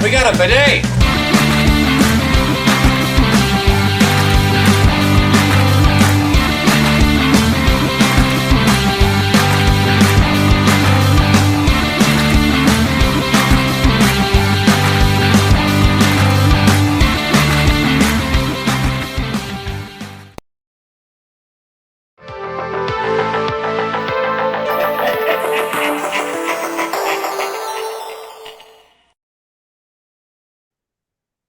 We got a bidet!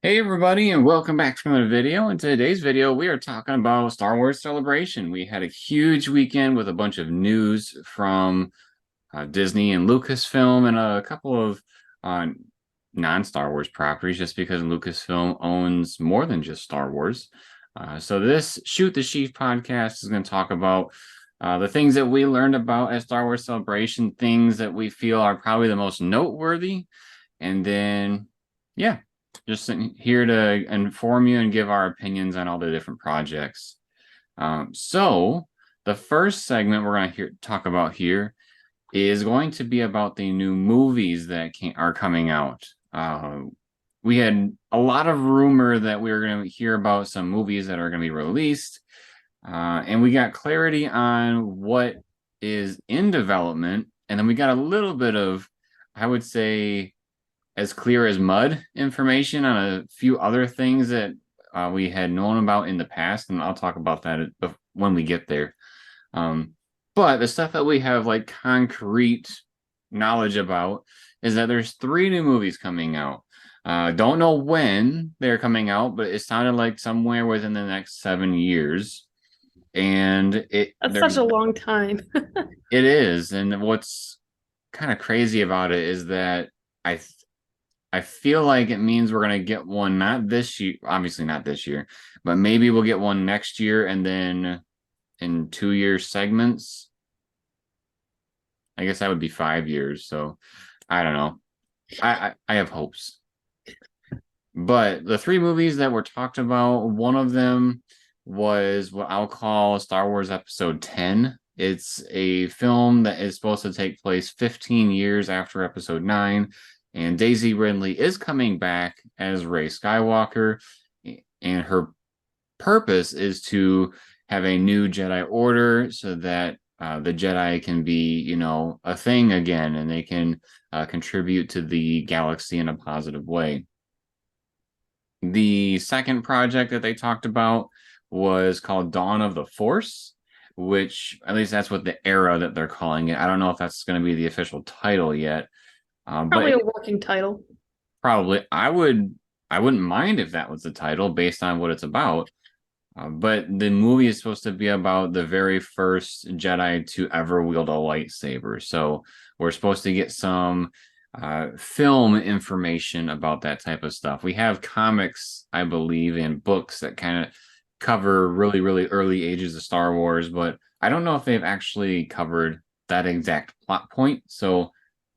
Hey everybody, and welcome back to another video. In today's video, we are talking about Star Wars Celebration. We had a huge weekend with a bunch of news from Disney and Lucasfilm and a couple of non-Star Wars properties, just because Lucasfilm owns more than just Star Wars. So this Shoot the Sheev podcast is going to talk about the things that we learned about at Star Wars Celebration, things that we feel are probably the most noteworthy, and then, yeah, just here to inform you and give our opinions on all the different projects. So the first segment we're going to talk about here is going to be about the new movies that are coming out. We had a lot of rumor that we were going to hear about some movies that are going to be released, and we got clarity on what is in development, and then we got a little bit of, I would say, as clear as mud information on a few other things that we had known about in the past, and I'll talk about that when we get there. But the stuff that we have like concrete knowledge about is that there's 3 new movies coming out. Don't know when they're coming out, but it sounded like somewhere within the next 7 years. And that's such a long time. It is, and what's kind of crazy about it is that I feel like it means we're going to get one, not this year, obviously not this year, but maybe we'll get one next year and then in 2-year segments. I guess that would be 5 years. So I don't know. I have hopes. But the 3 movies that were talked about, one of them was what I'll call Star Wars Episode 10. It's a film that is supposed to take place 15 years after Episode 9. And Daisy Ridley is coming back as Rey Skywalker, and her purpose is to have a new Jedi Order so that the Jedi can be, a thing again, and they can contribute to the galaxy in a positive way. The second project that they talked about was called Dawn of the Force, which, at least that's what the era that they're calling it. I don't know if that's going to be the official title yet. Probably a working title. Probably. I wouldn't mind if that was the title based on what it's about. But the movie is supposed to be about the very first Jedi to ever wield a lightsaber. So we're supposed to get some film information about that type of stuff. We have comics, I believe, and books that kind of cover really, really early ages of Star Wars, but I don't know if they've actually covered that exact plot point. So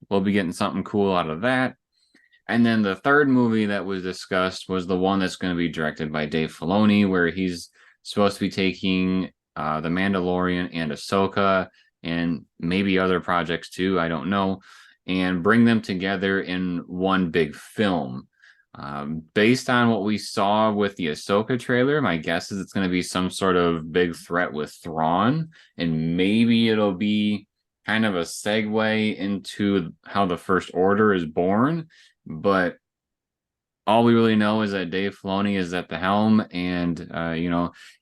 we'll be getting something cool out of that. And then the third movie that was discussed was the one that's going to be directed by Dave Filoni, where he's supposed to be taking The Mandalorian and Ahsoka and maybe other projects too, I don't know, and bring them together in one big film. Based on what we saw with the Ahsoka trailer, my guess is it's going to be some sort of big threat with Thrawn, and maybe it'll be kind of a segue into how the First Order is born, but all we really know is that Dave Filoni is at the helm, and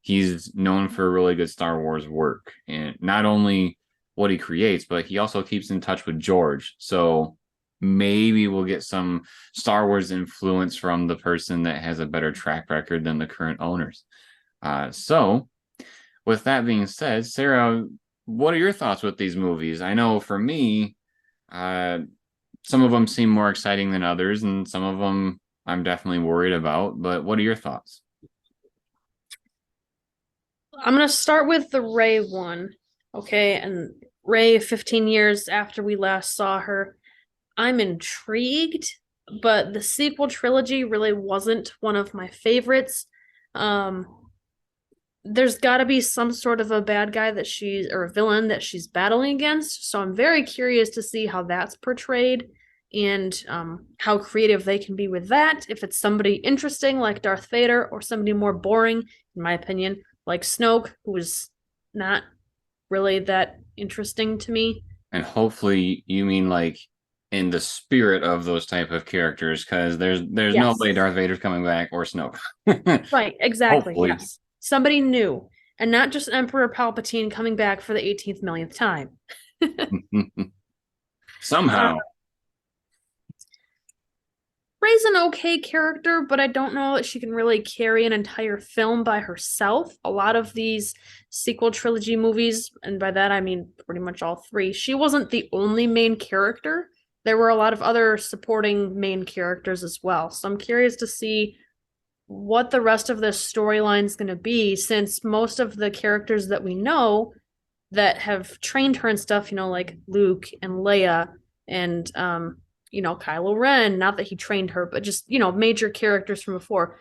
he's known for really good Star Wars work, and not only what he creates, but he also keeps in touch with George. So maybe we'll get some Star Wars influence from the person that has a better track record than the current owners. So with that being said, Sarah, what are your thoughts with these movies? I know for me, some of them seem more exciting than others, and some of them I'm definitely worried about. But what are your thoughts? I'm going to start with the Rey one. Okay. And Rey, 15 years after we last saw her, I'm intrigued, but the sequel trilogy really wasn't one of my favorites. There's got to be some sort of a bad guy or a villain that she's battling against. So I'm very curious to see how that's portrayed. and how creative they can be with that. If it's somebody interesting like Darth Vader, or somebody more boring, in my opinion, like Snoke, who was not really that interesting to me. And hopefully you mean like in the spirit of those type of characters, because there's no Yes. way Darth Vader's coming back or Snoke. Right, exactly. Hopefully. Yes. Somebody new, and not just Emperor Palpatine coming back for the 18th millionth time. uh, Somehow. Rey's an okay character, but I don't know that she can really carry an entire film by herself. A lot of these sequel trilogy movies, and by that I mean pretty much all three, she wasn't the only main character. There were a lot of other supporting main characters as well. So I'm curious to see what the rest of this storyline is going to be, since most of the characters that we know that have trained her and stuff, like Luke and Leia and Kylo Ren, not that he trained her, but just, major characters from before,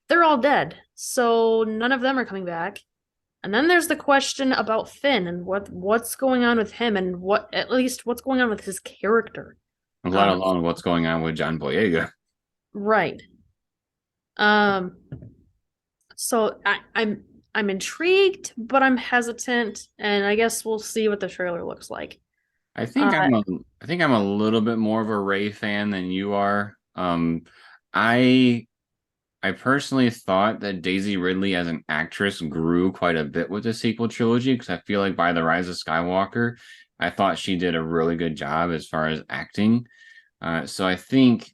they're all dead. So none of them are coming back. And then there's the question about Finn and what's going on with him, and at least what's going on with his character. Let Um, alone what's going on with John Boyega. right. Um, so I'm intrigued, but I'm hesitant, and I guess we'll see what the trailer looks like. I think Uh, I'm a little bit more of a Ray fan than you are. I I personally thought that Daisy Ridley as an actress grew quite a bit with the sequel trilogy, because I feel like by The Rise of Skywalker, I thought she did a really good job as far as acting. So I think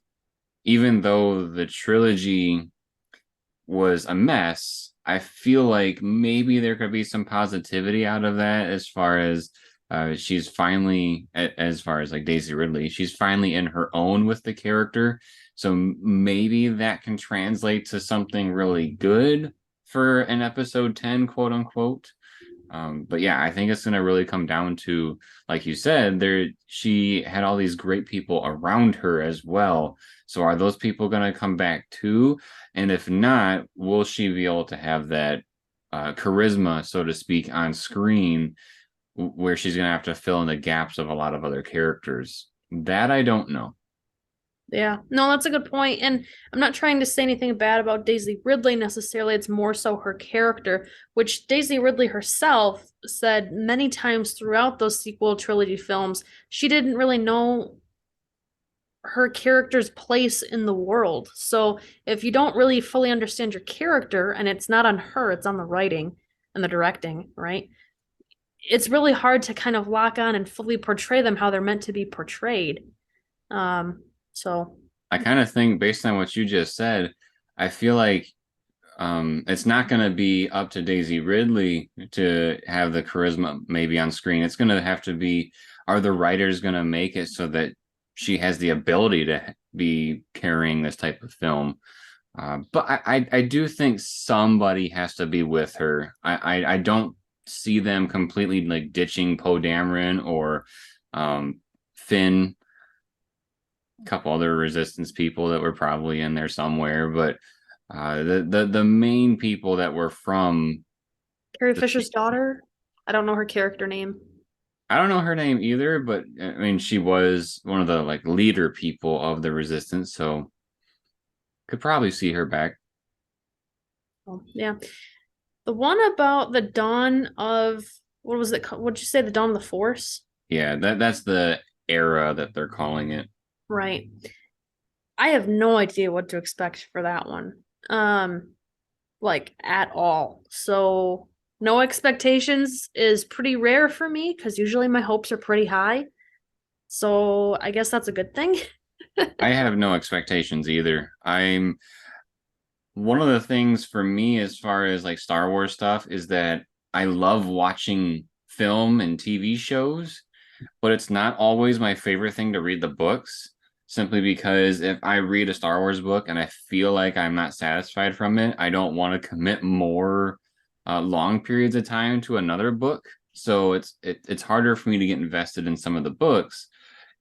even though the trilogy was a mess, I feel like maybe there could be some positivity out of that as far as she's finally, as far as like Daisy Ridley, she's finally in her own with the character. So maybe that can translate to something really good for an episode 10, quote unquote. But yeah, I think it's going to really come down to, like you said, she had all these great people around her as well. So are those people going to come back too? And if not, will she be able to have that charisma, so to speak, on screen where she's going to have to fill in the gaps of a lot of other characters? That I don't know. Yeah, no, that's a good point. And I'm not trying to say anything bad about Daisy Ridley necessarily. It's more so her character, which Daisy Ridley herself said many times throughout those sequel trilogy films, she didn't really know her character's place in the world. So if you don't really fully understand your character, and it's not on her, it's on the writing and the directing, right? It's really hard to kind of lock on and fully portray them how they're meant to be portrayed. So I kind of think, based on what you just said, I feel like it's not going to be up to Daisy Ridley to have the charisma maybe on screen. It's going to have to be, are the writers going to make it so that she has the ability to be carrying this type of film? But I do think somebody has to be with her. I don't see them completely like ditching Poe Dameron or Finn, a couple other resistance people that were probably in there somewhere, but the main people that were from Carrie the, Fisher's daughter, I don't know her character name. I don't know her name either, but I mean she was one of the like leader people of the resistance, so could probably see her back. Oh, yeah. The one about the dawn of, what was it? What'd you say? The dawn of the Force? Yeah, that's the era that they're calling it. Right. I have no idea what to expect for that one. Like at all. So no expectations is pretty rare for me because usually my hopes are pretty high. So I guess that's a good thing. I have no expectations either. I'm One of the things for me as far as like Star Wars stuff is that I love watching film and TV shows, but it's not always my favorite thing to read the books, simply because if I read a Star Wars book and I feel like I'm not satisfied from it, I don't want to commit more long periods of time to another book. So it's harder for me to get invested in some of the books.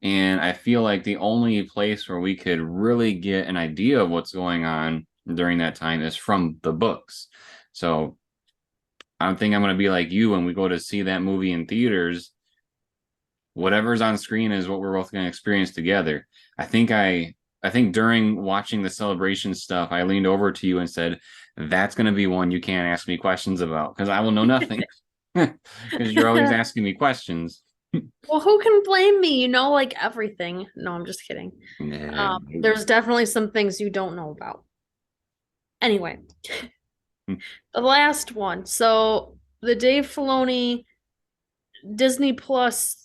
And I feel like the only place where we could really get an idea of what's going on during that time is from the books. So I think I'm going to be like you when we go to see that movie in theaters. Whatever's on screen is what we're both going to experience together. I think I think during watching the celebration stuff, I leaned over to you and said, "That's going to be one you can't ask me questions about because I will know nothing because you're always asking me questions." Well, who can blame me? You know, like everything. No, I'm just kidding. Nah. There's definitely some things you don't know about. Anyway, the last one. So the Dave Filoni Disney Plus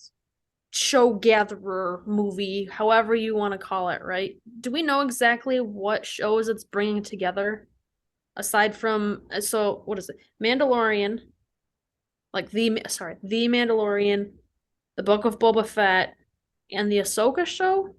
show gatherer movie, however you want to call it, right? Do we know exactly what shows it's bringing together aside from so what is it? Mandalorian, like the Mandalorian, the Book of Boba Fett, and the Ahsoka show?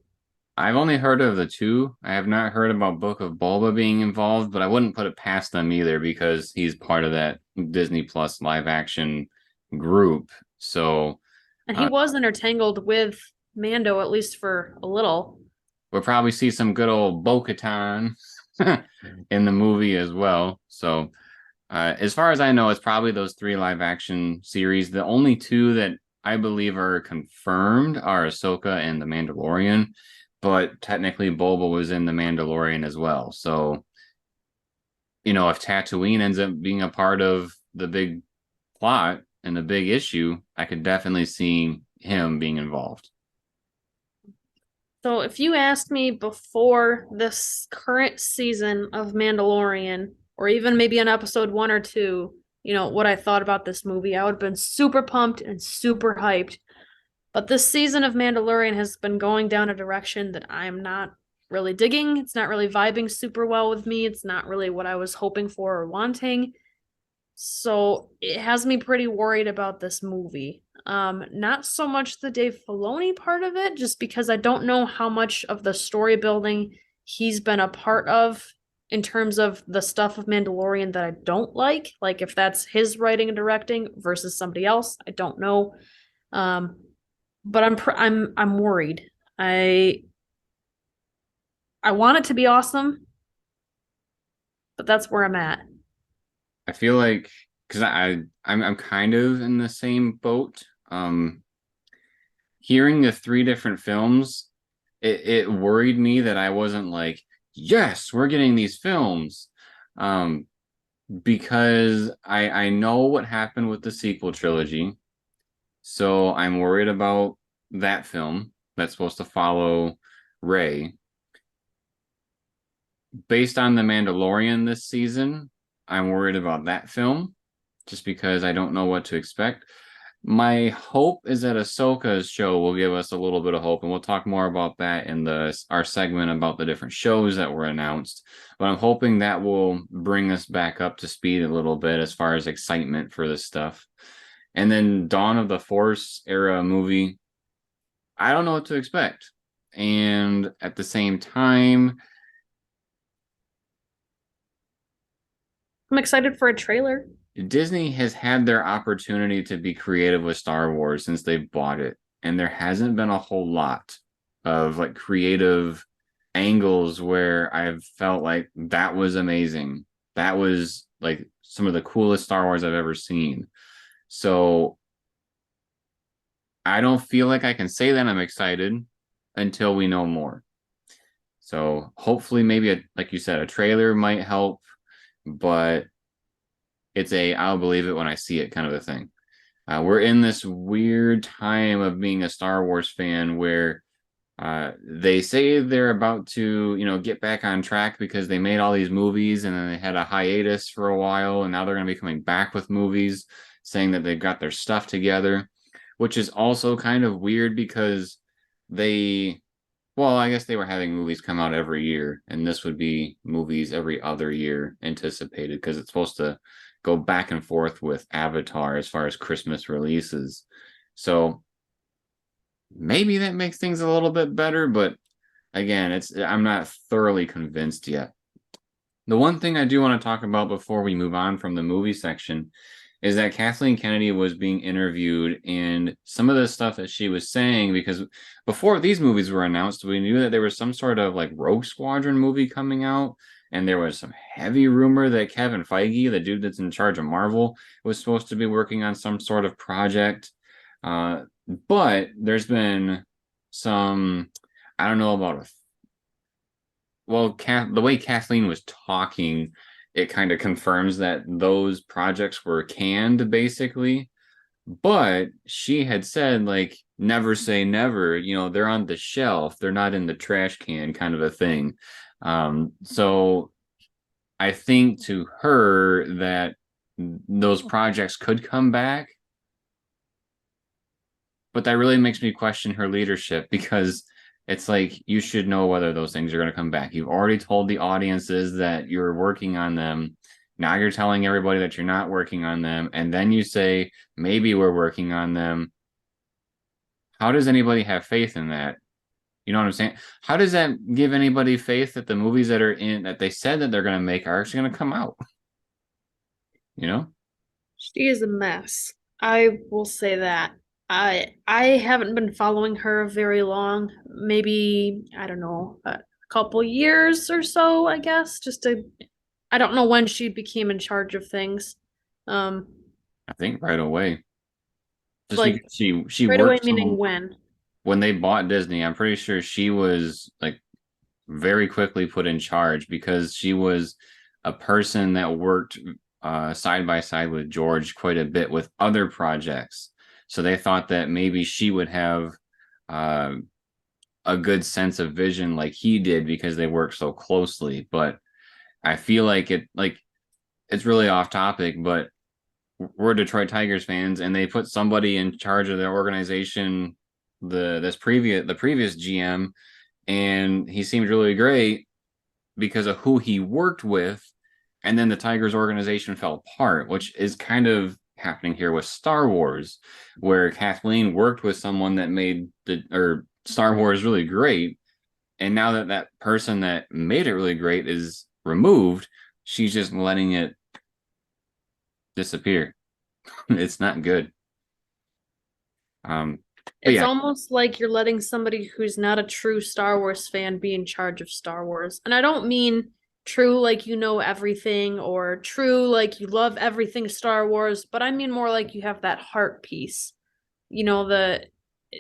I've only heard of the two. I have not heard about Book of Boba being involved, but I wouldn't put it past them either because he's part of that Disney Plus live action group. So And he uh, was intertangled with Mando at least for a little. we'll probably see some good old Bo-Katan in the movie as well. So as far as I know, it's probably those three live action series. The only two that I believe are confirmed are Ahsoka and The Mandalorian, but technically Boba was in The Mandalorian as well. So, if Tatooine ends up being a part of the big plot and the big issue, I could definitely see him being involved. So if you asked me before this current season of Mandalorian, or even maybe on episode 1 or 2, what I thought about this movie, I would have been super pumped and super hyped. But this season of Mandalorian has been going down a direction that I'm not really digging. It's not really vibing super well with me. It's not really what I was hoping for or wanting. So it has me pretty worried about this movie. Not so much the Dave Filoni part of it, just because I don't know how much of the story building he's been a part of in terms of the stuff of Mandalorian that I don't like if that's his writing and directing versus somebody else, I don't know. Um, but I'm worried. I want it to be awesome, but that's where I'm at. I feel like because I'm kind of in the same boat. Hearing the three different films, it worried me that I wasn't like, yes, we're getting these films. Um, because I know what happened with the sequel trilogy. So I'm worried about that film that's supposed to follow Rey. Based on The Mandalorian this season, I'm worried about that film just because I don't know what to expect. My hope is that Ahsoka's show will give us a little bit of hope, and we'll talk more about that in our segment about the different shows that were announced. But I'm hoping that will bring us back up to speed a little bit as far as excitement for this stuff. And then Dawn of the Force era movie, I don't know what to expect. And at the same time, I'm excited for a trailer. Disney has had their opportunity to be creative with Star Wars since they bought it, and there hasn't been a whole lot of like creative angles where I've felt like that was amazing. That was like some of the coolest Star Wars I've ever seen. So I don't feel like I can say that I'm excited until we know more. So hopefully, maybe like you said, a trailer might help, but it's a I'll believe it when I see it kind of a thing. We're in this weird time of being a Star Wars fan where they say they're about to, get back on track because they made all these movies and then they had a hiatus for a while, and now they're going to be coming back with movies saying that they've got their stuff together, which is also kind of weird because they, well, I guess they were having movies come out every year, and this would be movies every other year anticipated because it's supposed to go back and forth with Avatar as far as Christmas releases. So maybe that makes things a little bit better, but again, I'm not thoroughly convinced yet. The one thing I do want to talk about before we move on from the movie section is that Kathleen Kennedy was being interviewed, and some of the stuff that she was saying, because before these movies were announced, we knew that there was some sort of like Rogue Squadron movie coming out, and there was some heavy rumor that Kevin Feige, the dude that's in charge of Marvel, was supposed to be working on some sort of project. But there's been some, I don't know about well, the way Kathleen was talking, it kind of confirms that those projects were canned, basically. But she had said, like, never say never. They're on the shelf. They're not in the trash can, kind of a thing. So I think to her that those projects could come back, but that really makes me question her leadership because it's like you should know whether those things are going to come back. You've already told the audiences that you're working on them. Now you're telling everybody that you're not working on them, and then you say maybe we're working on them. How does anybody have faith in that? You know what I'm saying? How does that give anybody faith that the movies that are in that they said that they're going to make are actually going to come out? You know? She is a mess. I will say that. I haven't been following her very long. Maybe, I don't know, a couple years or so, I guess. I don't know when she became in charge of things. Um, I think right away. Just like because she right away worked meaning so when. when they bought Disney, I'm pretty sure she was like very quickly put in charge because she was a person that worked side by side with George quite a bit with other projects. So they thought that maybe she would have uh, a good sense of vision like he did because they worked so closely. But I feel like it's really off topic, but we're Detroit Tigers fans, and they put somebody in charge of their organization, the previous GM, and he seemed really great because of who he worked with, and then the Tigers organization fell apart, which is kind of happening here with Star Wars, where Kathleen worked with someone that made the or Star Wars really great, and now that that person that made it really great is removed, she's just letting it disappear. It's not good. Um, but It's yeah, almost like you're letting somebody who's not a true Star Wars fan be in charge of Star Wars. And I don't mean true like you know everything or true like you love everything Star Wars, but I mean more like you have that heart piece. You know, the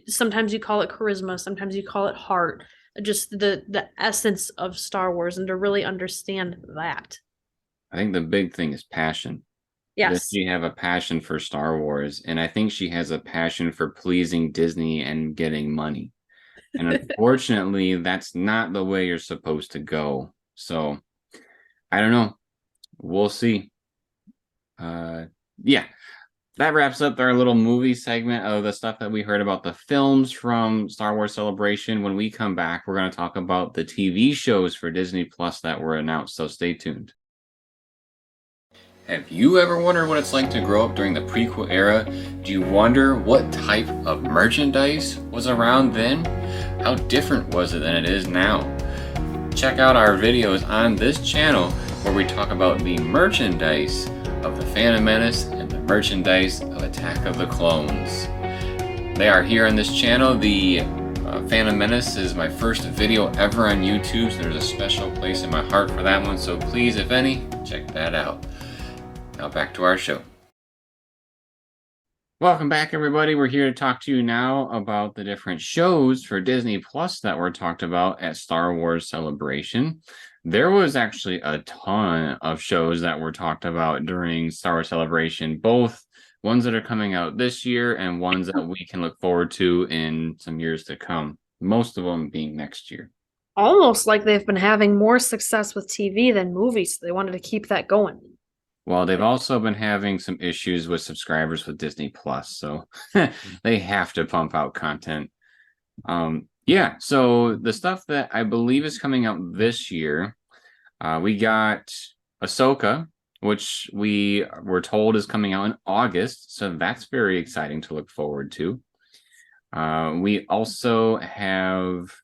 sometimes you call it charisma, sometimes you call it heart, just the essence of Star Wars and to really understand that. I think the big thing is passion. Does Yes. she have a passion for Star Wars? And I think she has a passion for pleasing Disney and getting money. And unfortunately, that's not the way you're supposed to go. So I don't know. We'll see. Uh, yeah, that wraps up our little movie segment of the stuff that we heard about the films from Star Wars Celebration. When we come back, we're going to talk about the TV shows for Disney Plus that were announced. So stay tuned. Have you ever wondered what it's like to grow up during the prequel era? Do you wonder what type of merchandise was around then? How different was it than it is now? Check out our videos on this channel where we talk about the merchandise of The Phantom Menace and the merchandise of Attack of the Clones. They are here on this channel. The Phantom Menace is my first video ever on YouTube, so there's a special place in my heart for that one, so please, if any, check that out. Now back to our show. Welcome back, everybody. We're here to talk to you now about the different shows for Disney Plus that were talked about at Star Wars Celebration. There was actually a ton of shows that were talked about during Star Wars Celebration, both ones that are coming out this year and ones that we can look forward to in some years to come, most of them being next year. Almost like they've been having more success with TV than movies. So they wanted to keep that going. Well, they've also been having some issues with subscribers with Disney Plus, so they have to pump out content. Yeah, so the stuff that I believe is coming out this year, we got Ahsoka, which we were told is coming out in August, so that's very exciting to look forward to. We also have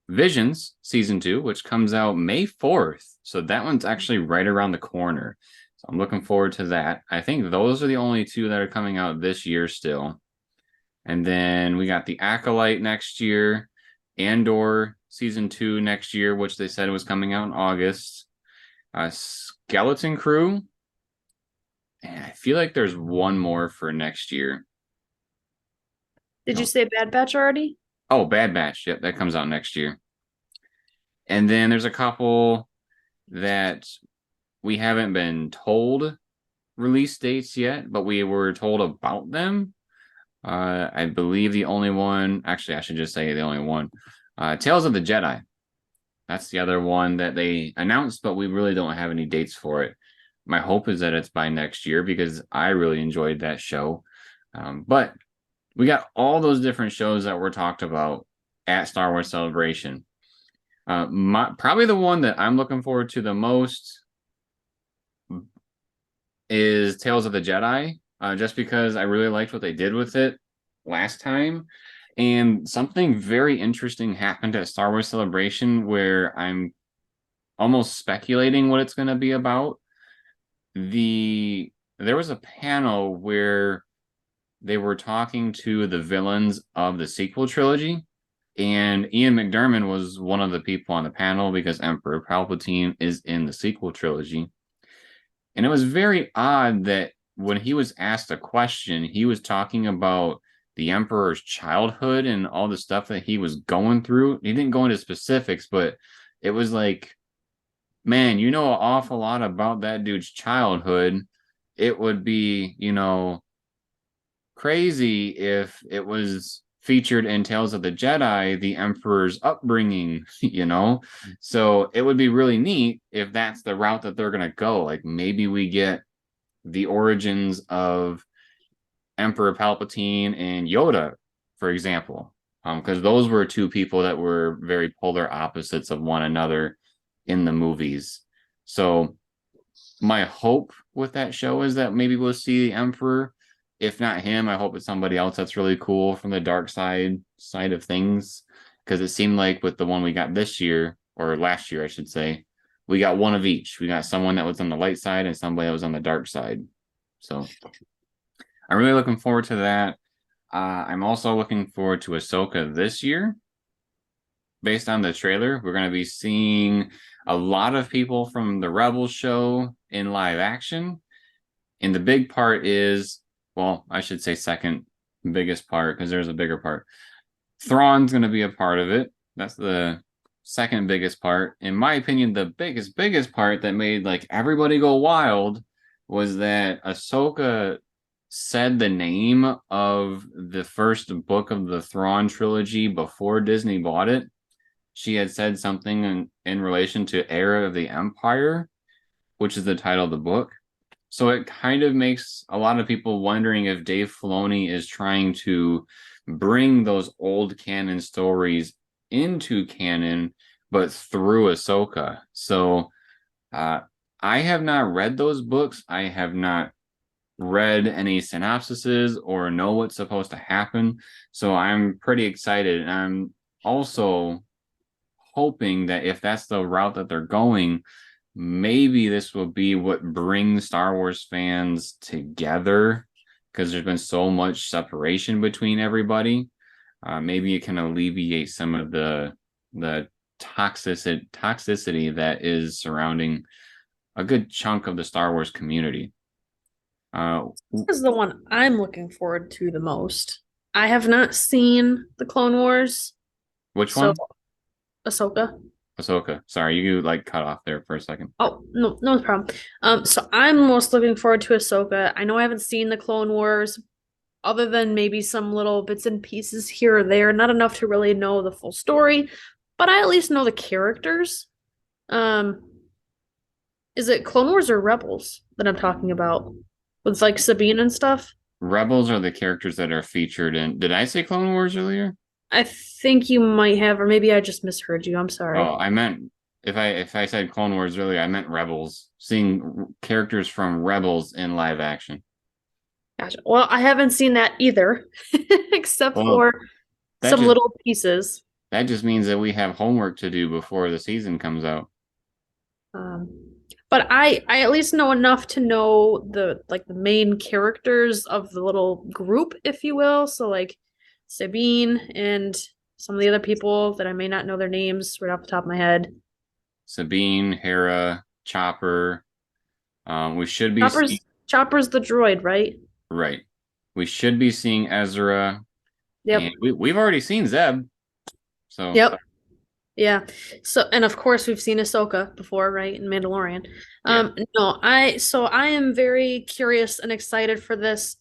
Visions season 2, which comes out May 4th. So that one's actually right around the corner. So I'm looking forward to that. I think those are the only two that are coming out this year still. And then we got the Acolyte next year, Andor season 2 next year, which they said was coming out in August. Skeleton Crew. And I feel like there's one more for next year. Did No. you say Bad Batch already? Oh, Bad Batch. Yep, that comes out next year. And then there's a couple that we haven't been told release dates yet, but we were told about them. I believe the only one, actually, I should just say the only one, Tales of the Jedi. That's the other one that they announced, but we really don't have any dates for it. My hope is that it's by next year because I really enjoyed that show. But we got all those different shows that were talked about at Star Wars Celebration. Probably the one that I'm looking forward to the most is Tales of the Jedi, just because I really liked what they did with it last time. And something very interesting happened at Star Wars Celebration where I'm almost speculating what it's going to be about. There was a panel where they were talking to the villains of the sequel trilogy, and Ian McDiarmid was one of the people on the panel because Emperor Palpatine is in the sequel trilogy. And it was very odd that when he was asked a question, he was talking about the Emperor's childhood and all the stuff that he was going through. He didn't go into specifics, but it was like, man, you know an awful lot about that dude's childhood. It would be, crazy if it was featured in Tales of the Jedi, the Emperor's upbringing, So it would be really neat if that's the route that they're going to go. Like maybe we get the origins of Emperor Palpatine and Yoda, for example, because those were two people that were very polar opposites of one another in the movies. So my hope with that show is that maybe we'll see the Emperor. If not him, I hope it's somebody else that's really cool from the dark side of things. Because it seemed like with the one we got this year, or last year, I should say, we got one of each. We got someone that was on the light side and somebody that was on the dark side. So I'm really looking forward to that. I'm also looking forward to Ahsoka this year. Based on the trailer, we're going to be seeing a lot of people from the Rebels show in live action. And the big part is, well, I should say second biggest part because there's a bigger part. Thrawn's going to be a part of it. That's the second biggest part. In my opinion, the biggest part that made like everybody go wild was that Ahsoka said the name of the first book of the Thrawn trilogy before Disney bought it. She had said something in relation to Era of the Empire, which is the title of the book. So it kind of makes a lot of people wondering if Dave Filoni is trying to bring those old canon stories into canon, but through Ahsoka. So I have not read those books. I have not read any synopsises or know what's supposed to happen. So I'm pretty excited. And I'm also hoping that if that's the route that they're going, maybe this will be what brings Star Wars fans together because there's been so much separation between everybody. Maybe it can alleviate some of the toxicity that is surrounding a good chunk of the Star Wars community. This is the one I'm looking forward to the most. I have not seen the Clone Wars, Which so one? Ahsoka. Ahsoka. Sorry, you like cut off there for a second. Oh, no, no problem. So I'm most looking forward to Ahsoka. I know I haven't seen the Clone Wars, other than maybe some little bits and pieces here or there, not enough to really know the full story, but I at least know the characters. Um, is it Clone Wars or Rebels that I'm talking about? With like Sabine and stuff? Rebels are the characters that are featured in. Did I say Clone Wars earlier? I think you might have, or maybe I just misheard you. I'm Oh, sorry. I meant if I said Clone Wars earlier, I meant Rebels. Seeing characters from Rebels in live action. Gotcha. Well, I haven't seen that either, except Well, for that some just little pieces. that just means that we have homework to do before the season comes out. But I at least know enough to know the main characters of the little group, if you will. So like Sabine and some of the other people that I may not know their names right off the top of my head. Sabine, Hera, Chopper. We should be seeing, Chopper's the droid, right? right. We should be seeing Ezra, Yep. and we've already seen Zeb. So Yep. Yeah. So, and of course we've seen Ahsoka before, right? In Mandalorian. yeah. No, I am very curious and excited for this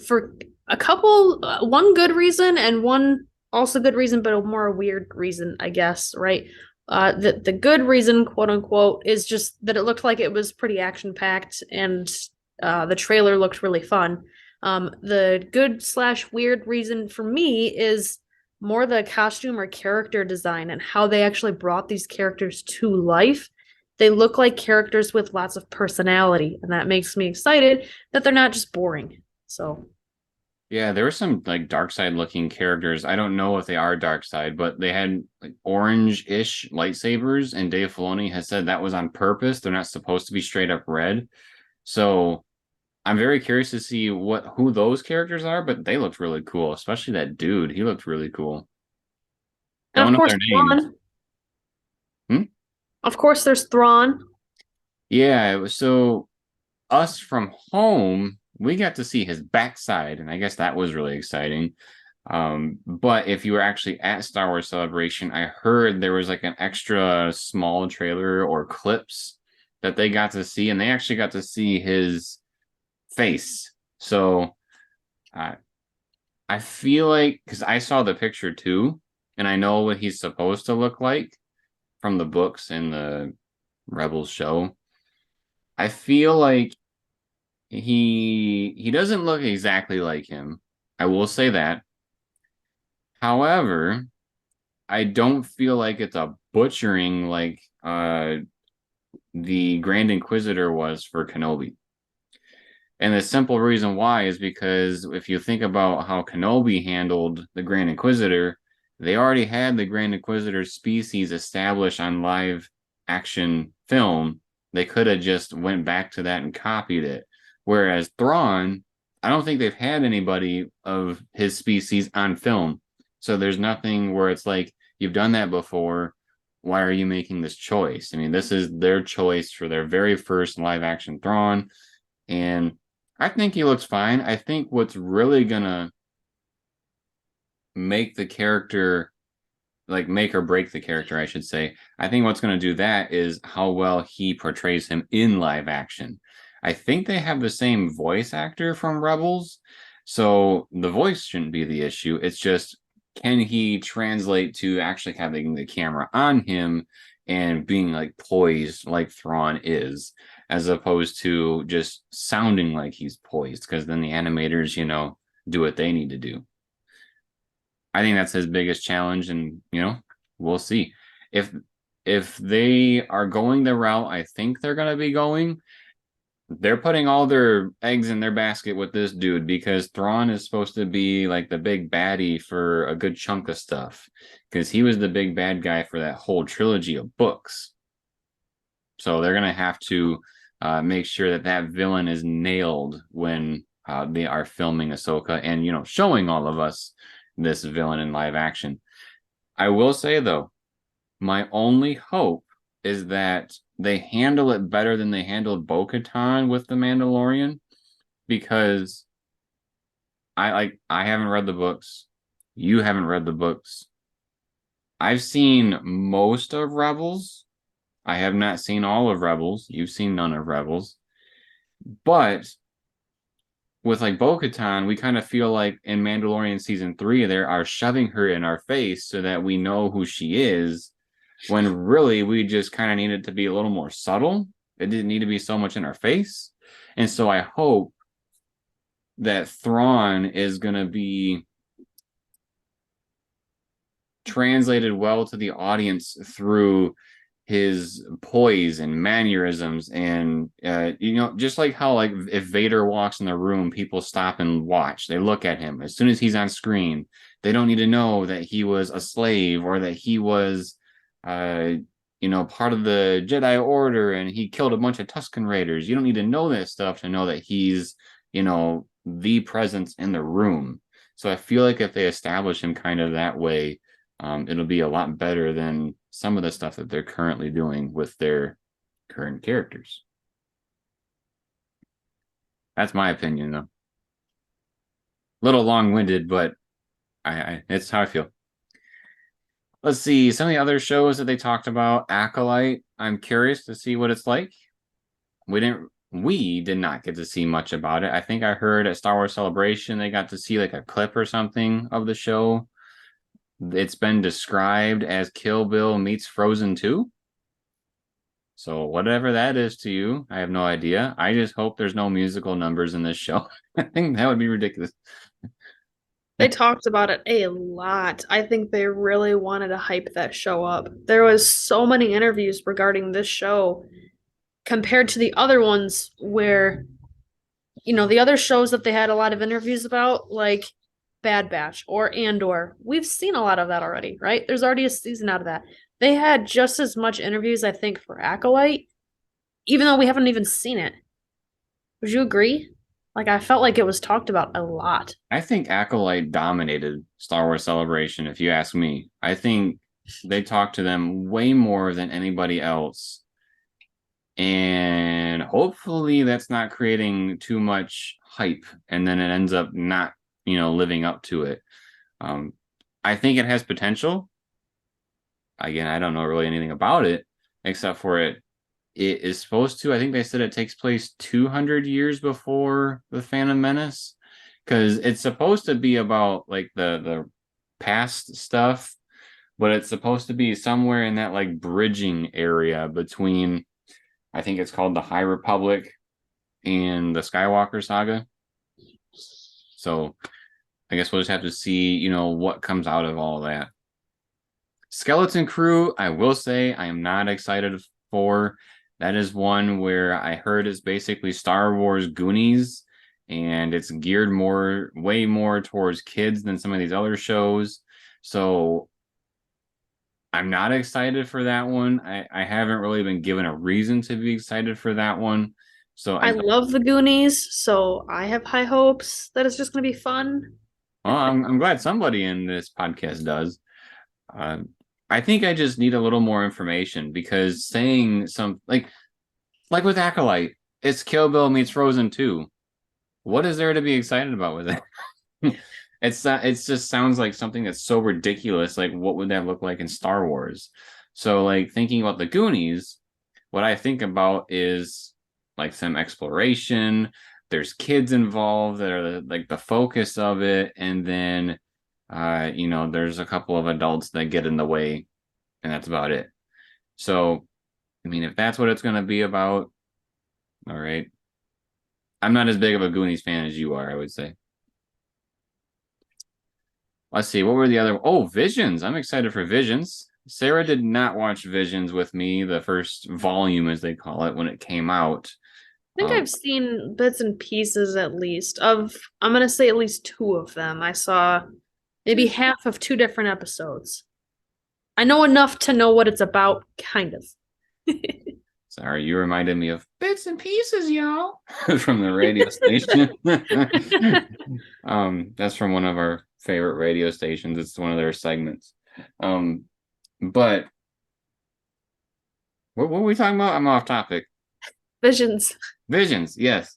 for a couple, one good reason and one also good reason, but a more weird reason, I guess, right? The good reason, quote unquote, is just that it looked like it was pretty action packed and the trailer looked really fun. The good slash weird reason for me is more the costume or character design and how they actually brought these characters to life. They look like characters with lots of personality, and that makes me excited that they're not just boring. So, Yeah, there were some like dark side looking characters. I don't know if they are dark side, but they had like orange-ish lightsabers, and Dave Filoni has said that was on purpose. They're not supposed to be straight up red. So I'm very curious to see who those characters are, but they looked really cool, especially that dude. He looked really cool. and Don't of know course, their names. Thrawn. Hmm? Of course, there's Thrawn. Yeah, it was so us from home, we got to see his backside, and I guess that was really exciting. But if you were actually at Star Wars Celebration, I heard there was like an extra small trailer or clips that they got to see, and they actually got to see his face. So uh, I feel like because I saw the picture too, and I know what he's supposed to look like from the books and the Rebels show. I feel like he doesn't look exactly like him. I will say that. However, I don't feel like it's a butchering like the Grand Inquisitor was for Kenobi. And the simple reason why is because if you think about how Kenobi handled the Grand Inquisitor, they already had the Grand Inquisitor species established on live action film. They could have just went back to that and copied it. Whereas Thrawn, I don't think they've had anybody of his species on film. So there's nothing where it's like, you've done that before. Why are you making this choice? I mean, this is their choice for their very first live action Thrawn. And I think he looks fine. I think what's really gonna make the character, like make or break the character, I should say. I think what's gonna do that is how well he portrays him in live action. I think they have the same voice actor from Rebels, so the voice shouldn't be the issue. It's just can he translate to actually having the camera on him and being like poised like Thrawn is, as opposed to just sounding like he's poised, because then the animators, do what they need to do. I think that's his biggest challenge, and we'll see if they are going the route I think they're going to be going. They're putting all their eggs in their basket with this dude because Thrawn is supposed to be like the big baddie for a good chunk of stuff because he was the big bad guy for that whole trilogy of books. So they're going to have to make sure that that villain is nailed when they are filming Ahsoka and showing all of us this villain in live action. I will say though, my only hope is that they handle it better than they handled Bo-Katan with the Mandalorian, because I haven't read the books. You haven't read the books. I've seen most of Rebels. I have not seen all of Rebels. You've seen none of Rebels. But with like Bo-Katan, we kind of feel like in Mandalorian season 3, they are shoving her in our face so that we know who she is, when really we just kind of need it to be a little more subtle. It didn't need to be so much in our face. And so I hope that Thrawn is going to be translated well to the audience through his poise and mannerisms, and just like how like if Vader walks in the room, people stop and watch. They look at him as soon as he's on screen. They don't need to know that he was a slave or that he was uh part of the Jedi Order and he killed a bunch of Tusken Raiders. You don't need to know that stuff to know that he's the presence in the room. So I feel like if they establish him kind of that way, it'll be a lot better than some of the stuff that they're currently doing with their current characters. That's my opinion, though. A little long-winded, but I it's how I feel. let's see some of the other shows that they talked about. Acolyte. I'm curious to see what it's like. We did not get to see much about it. I think I heard at Star Wars Celebration they got to see like a clip or something of the show. It's been described as Kill Bill meets Frozen 2. So whatever that is to you, I have no idea. I just hope there's no musical numbers in this show. I think that would be ridiculous. They talked about it a lot. I think they really wanted to hype that show up. There was so many interviews regarding this show compared to the other ones where, the other shows that they had a lot of interviews about, like Bad Batch or Andor. We've seen a lot of that already, right? There's already a season out of that. They had just as much interviews, I think, for Acolyte, even though we haven't even seen it. Would you agree? Like, I felt like it was talked about a lot. I think Acolyte dominated Star Wars Celebration, if you ask me. I think they talked to them way more than anybody else. And hopefully that's not creating too much hype and then it ends up not, living up to it. I think it has potential. Again, I don't know really anything about it except for it is supposed to. I think they said it takes place 200 years before the Phantom Menace, because it's supposed to be about like the past stuff, but it's supposed to be somewhere in that like bridging area between, I think it's called the High Republic and the Skywalker saga. So I guess we'll just have to see, what comes out of all of that. Skeleton Crew, I will say I am not excited for. That is one where I heard it's basically Star Wars Goonies, and it's geared way more towards kids than some of these other shows. So I'm not excited for that one. I haven't really been given a reason to be excited for that one. So I love the Goonies, so I have high hopes that it's just going to be fun. well, I'm glad somebody in this podcast does. Uh, I think I just need a little more information because saying some like with Acolyte, it's Kill Bill meets Frozen 2. What is there to be excited about with it? It just sounds like something that's so ridiculous. Like, what would that look like in Star Wars? So, like, thinking about the Goonies, what I think about is like some exploration. There's kids involved that are like the focus of it, and then there's a couple of adults that get in the way, and that's about it. So, I mean, if that's what it's going to be about, all right. I'm not as big of a Goonies fan as you are, I would say. Let's see, what were the other? Oh, Visions. I'm excited for Visions. Sarah did not watch Visions with me, the first volume, as they call it, when it came out. I think I've seen bits and pieces at least of, I'm going to say at least two of them. I saw maybe half of two different episodes. I know enough to know what it's about, kind of. Sorry, you reminded me of bits and pieces, y'all, from the radio station. That's from one of our favorite radio stations. It's one of their segments. But what were we talking about? I'm off topic. Visions. Visions, yes.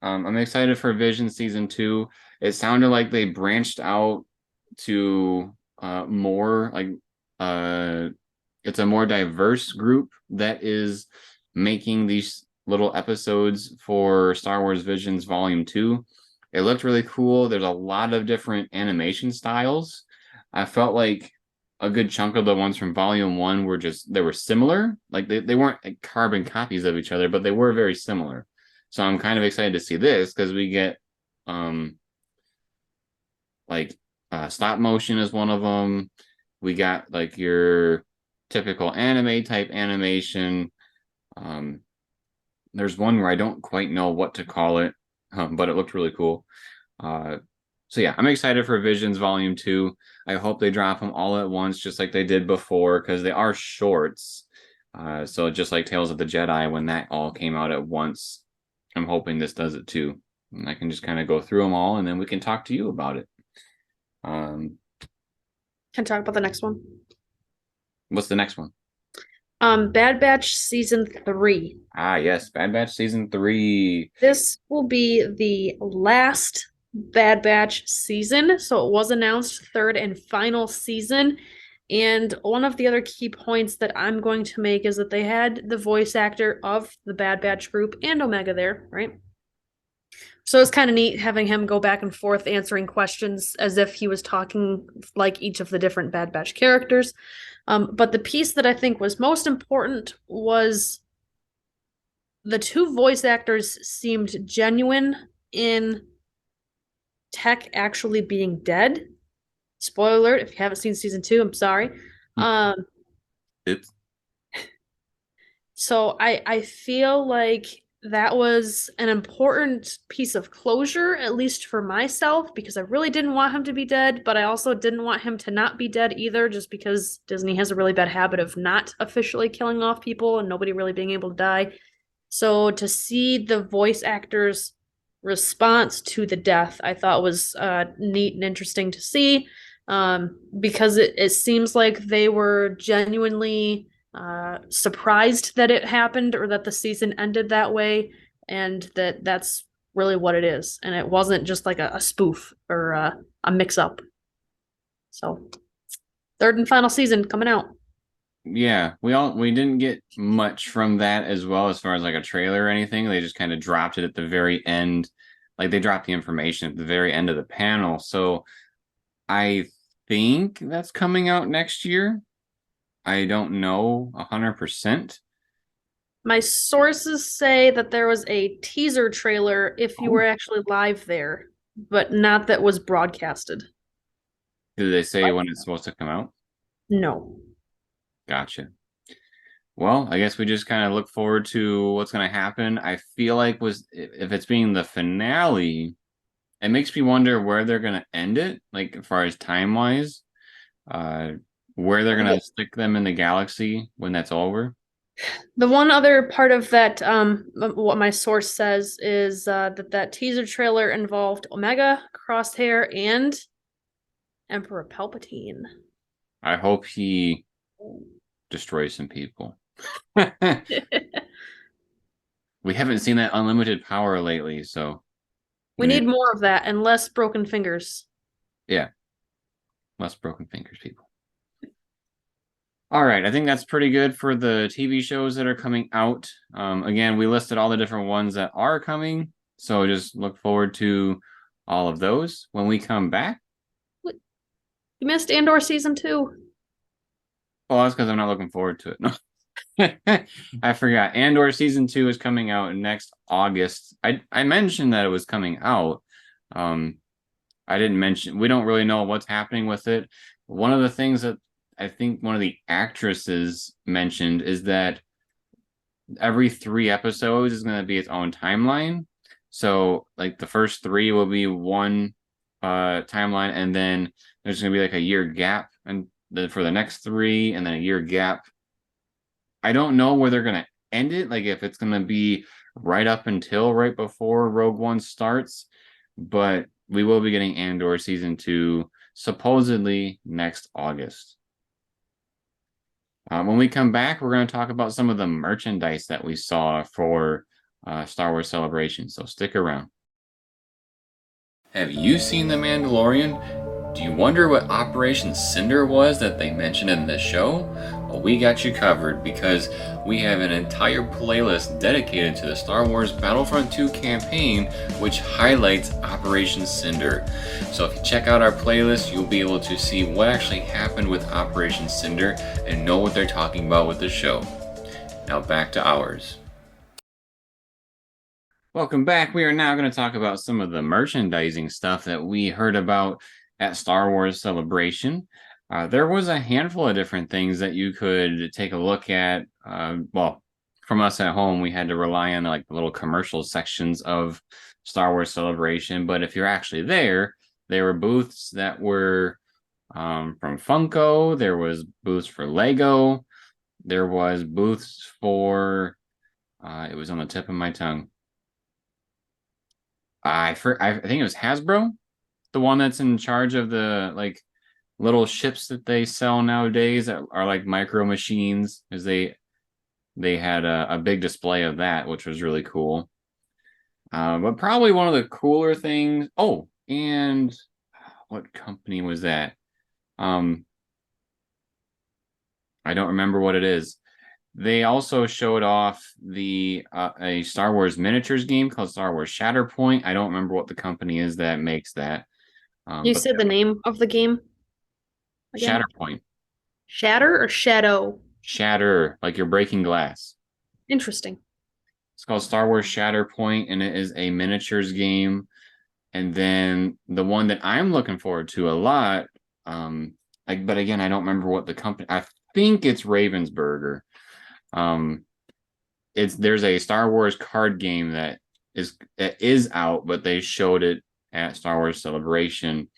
I'm excited for Vision season 2. It sounded like they branched out to more like it's a more diverse group that is making these little episodes for Star Wars Visions Volume 2. It looked really cool. There's a lot of different animation styles. I felt like a good chunk of the ones from Volume 1 were they were similar. Like they weren't like carbon copies of each other, but they were very similar. So I'm kind of excited to see this because we get stop motion is one of them. We got like your typical anime type animation. There's one where I don't quite know what to call it, but it looked really cool. So yeah, I'm excited for Visions Volume 2. I hope they drop them all at once, just like they did before, because they are shorts. So just like Tales of the Jedi, when that all came out at once, I'm hoping this does it too. And I can just kind of go through them all, and then we can talk to you about it. Can I talk about the next one? What's the next one? Bad Batch Season 3. Ah, yes, Bad Batch Season 3. This will be the last Bad Batch season, so it was announced third and final season. And one of the other key points that I'm going to make is that they had the voice actor of the Bad Batch group and Omega there, right? So it's kind of neat having him go back and forth answering questions as if he was talking like each of the different Bad Batch characters. But the piece that I think was most important was the two voice actors seemed genuine in Tech actually being dead. Spoiler alert, if you haven't seen season 2, I'm sorry. Um, It's so I feel like that was an important piece of closure, at least for myself, because I really didn't want him to be dead, but I also didn't want him to not be dead either, just because Disney has a really bad habit of not officially killing off people and nobody really being able to die. So to see the voice actors' response to the death, I thought was neat and interesting to see, because it seems like they were genuinely surprised that it happened or that the season ended that way, and that's really what it is. And it wasn't just like a spoof or a mix up. So, third and final season coming out. Yeah, we didn't get much from that as well as far as like a trailer or anything. They just kind of dropped it at the very end. Like they dropped the information at the very end of the panel. So I think that's coming out next year. I don't know 100%. My sources say that there was a teaser trailer if you Oh. were actually live there, but not that was broadcasted. Did they say when it's supposed to come out? No. Gotcha. Well, I guess we just kind of look forward to what's going to happen. I feel like was if it's being the finale, it makes me wonder where they're going to end it, like as far as time wise, uh, where they're going to stick them in the galaxy when that's over. The one other part of that, what my source says is that teaser trailer involved Omega, Crosshair, and Emperor Palpatine. I hope he destroys some people. We haven't seen that unlimited power lately, so We need more of that and less broken fingers. yeah, less broken fingers, people. All right, I think that's pretty good for the TV shows that are coming out. Again, we listed all the different ones that are coming, so just look forward to all of those when we come back. You missed Andor season 2. Oh, that's because I'm not looking forward to it. No. I forgot. Andor season 2 is coming out next August. I mentioned that it was coming out. I didn't mention we don't really know what's happening with it. One of the things that I think one of the actresses mentioned is that every 3 episodes is going to be its own timeline. So like the first 3 will be one timeline, and then there's going to be like a year gap and for the next 3, and then a year gap. I don't know where they're going to end it, like if it's going to be right up until right before Rogue One starts, but we will be getting Andor season 2 supposedly next August. When we come back, we're going to talk about some of the merchandise that we saw for Star Wars Celebration, so stick around. Have you seen The Mandalorian? Do you wonder what Operation Cinder was that they mentioned in this show? Well, we got you covered because we have an entire playlist dedicated to the Star Wars Battlefront 2 campaign, which highlights Operation Cinder. So if you check out our playlist, you'll be able to see what actually happened with Operation Cinder and know what they're talking about with the show. Now back to ours. Welcome back. We are now going to talk about some of the merchandising stuff that we heard about at Star Wars Celebration. There was a handful of different things that you could take a look at. Well, from us at home, we had to rely on like the little commercial sections of Star Wars Celebration. But if you're actually there were booths that were from Funko. There was booths for Lego. There was booths for, it was on the tip of my tongue. I think it was Hasbro, the one that's in charge of the like little ships that they sell nowadays that are like micro machines, because they had a big display of that, which was really cool. But probably one of the cooler things. Oh, and what company was that? I don't remember what it is. They also showed off the a Star Wars miniatures game called Star Wars Shatterpoint. I don't remember what the company is that makes that, You but said the name of the game again? Shatterpoint, Shatter or Shadow? shatter, like you're breaking glass. Interesting. It's called Star Wars Shatterpoint, and it is a miniatures game. And then the one that I'm looking forward to a lot, but again, I don't remember what the company. I think it's Ravensburger. Um, there's a Star Wars card game that is out, but they showed it at Star Wars Celebration,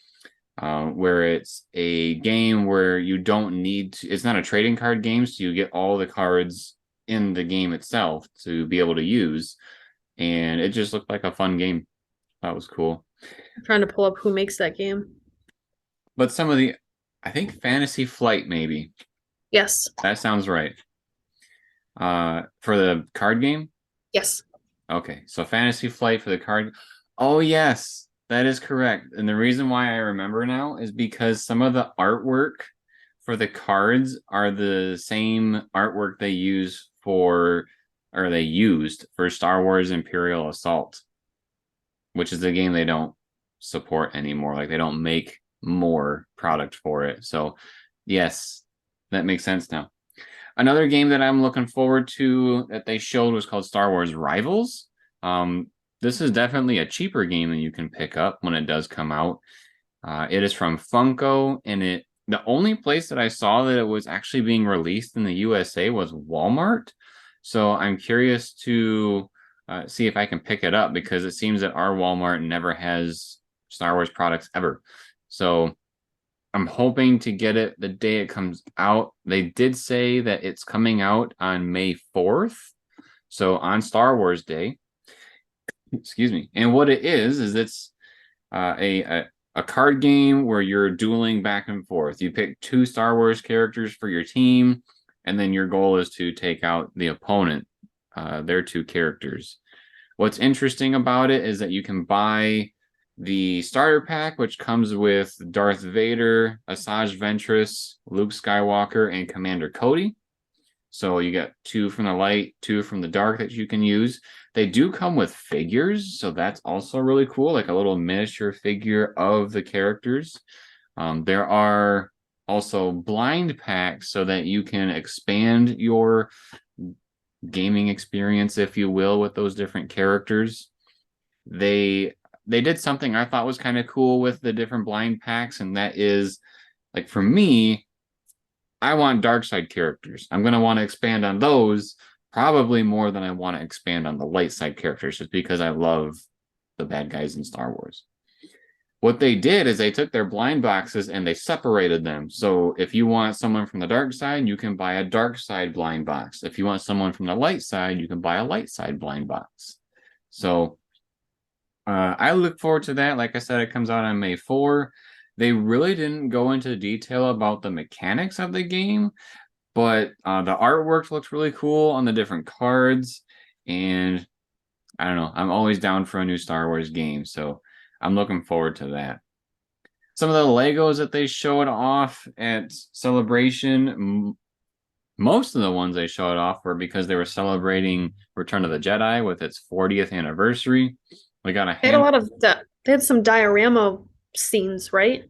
where it's a game where you don't need to. It's not a trading card game, so you get all the cards in the game itself to be able to use, and it just looked like a fun game. That was cool. I'm trying to pull up who makes that game. But I think Fantasy Flight maybe. Yes. That sounds right. For the card game. Yes. Okay, so Fantasy Flight for the card. Oh, yes, that is correct. And the reason why I remember now is because some of the artwork for the cards are the same artwork they used for Star Wars Imperial Assault, which is a game they don't support anymore. Like, they don't make more product for it. So, yes, that makes sense now. Another game that I'm looking forward to that they showed was called Star Wars Rivals. This is definitely a cheaper game than you can pick up when it does come out. It is from Funko, and the only place that I saw that it was actually being released in the USA was Walmart. So I'm curious to see if I can pick it up, because it seems that our Walmart never has Star Wars products ever. So I'm hoping to get it the day it comes out. They did say that it's coming out on May 4th, so on Star Wars Day. Excuse me. And what it is it's a card game where you're dueling back and forth. You pick two Star Wars characters for your team, and then your goal is to take out the opponent, their two characters. What's interesting about it is that you can buy the starter pack, which comes with Darth Vader, Asajj Ventress, Luke Skywalker, and Commander Cody. So you get two from the light, two from the dark that you can use. They do come with figures, so that's also really cool, like a little miniature figure of the characters. There are also blind packs so that you can expand your gaming experience, if you will, with those different characters. They did something I thought was kind of cool with the different blind packs, and that is, like, for me, I want dark side characters. I'm going to want to expand on those probably more than I want to expand on the light side characters, just because I love the bad guys in Star Wars. What they did is they took their blind boxes and they separated them. So if you want someone from the dark side, you can buy a dark side blind box. If you want someone from the light side, you can buy a light side blind box. So I look forward to that. Like I said, it comes out on May 4. They really didn't go into detail about the mechanics of the game, but the artwork looks really cool on the different cards. And I don't know, I'm always down for a new Star Wars game, so I'm looking forward to that. Some of the Legos that they showed off at Celebration, most of the ones they showed off were because they were celebrating Return of the Jedi with its 40th anniversary. We got a They had a hand. lot of they had some diorama scenes, right?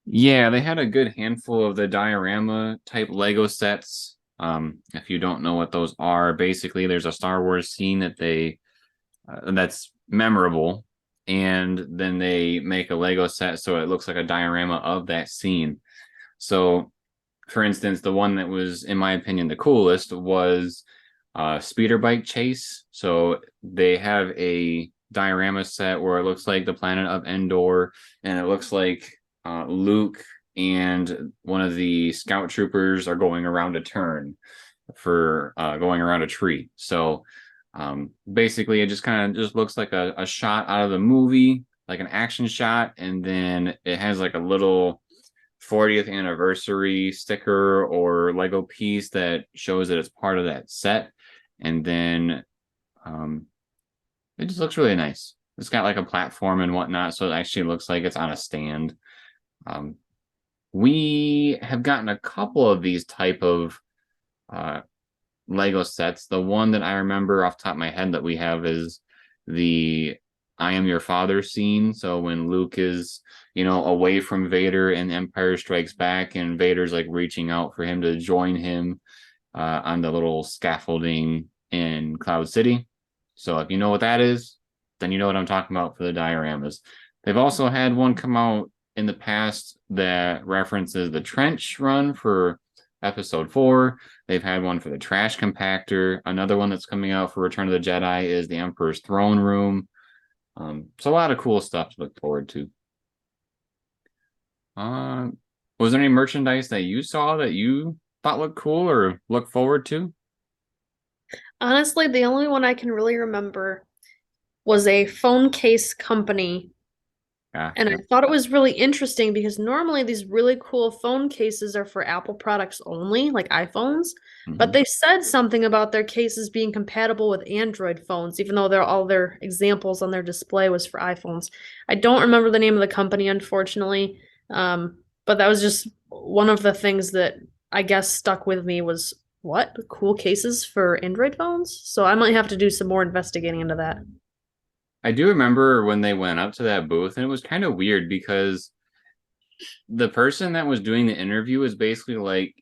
Yeah, they had a good handful of the diorama type Lego sets. If you don't know what those are, basically there's a Star Wars scene that's memorable, and then they make a Lego set so it looks like a diorama of that scene. So, for instance, the one that was, in my opinion, the coolest was Speeder Bike Chase. So they have a diorama set where it looks like the planet of Endor, and it looks like Luke and one of the scout troopers are going around a turn for going around a tree. So basically, it just kind of just looks like a shot out of the movie, like an action shot, and then it has like a little 40th anniversary sticker or Lego piece that shows that it's part of that set. And then it just looks really nice. It's got like a platform and whatnot, so it actually looks like it's on a stand. We have gotten a couple of these type of uh, Lego sets. The one that I remember off the top of my head that we have is the I am your father scene. So when Luke is, away from Vader and Empire Strikes Back, and Vader's like reaching out for him to join him on the little scaffolding in Cloud City. So if you know what that is, then you know what I'm talking about for the dioramas. They've also had one come out in the past that references the trench run for episode 4. They've had one for the trash compactor. Another one that's coming out for Return of the Jedi is the Emperor's throne room. So a lot of cool stuff to look forward to. Uh, was there any merchandise that you saw that you thought looked cool or look forward to? Honestly, the only one I can really remember was a phone case company. And I Gotcha. thought it was really interesting because normally these really cool phone cases are for Apple products only, like iPhones. But Hmm. they said something about their cases being compatible with Android phones, even though all their examples on their display was for iPhones. I don't remember the name of the company, unfortunately. But that was just one of the things that I guess stuck with me was what? Cool cases for Android phones? So I might have to do some more investigating into that. I do remember when they went up to that booth, and it was kind of weird because the person that was doing the interview was basically like,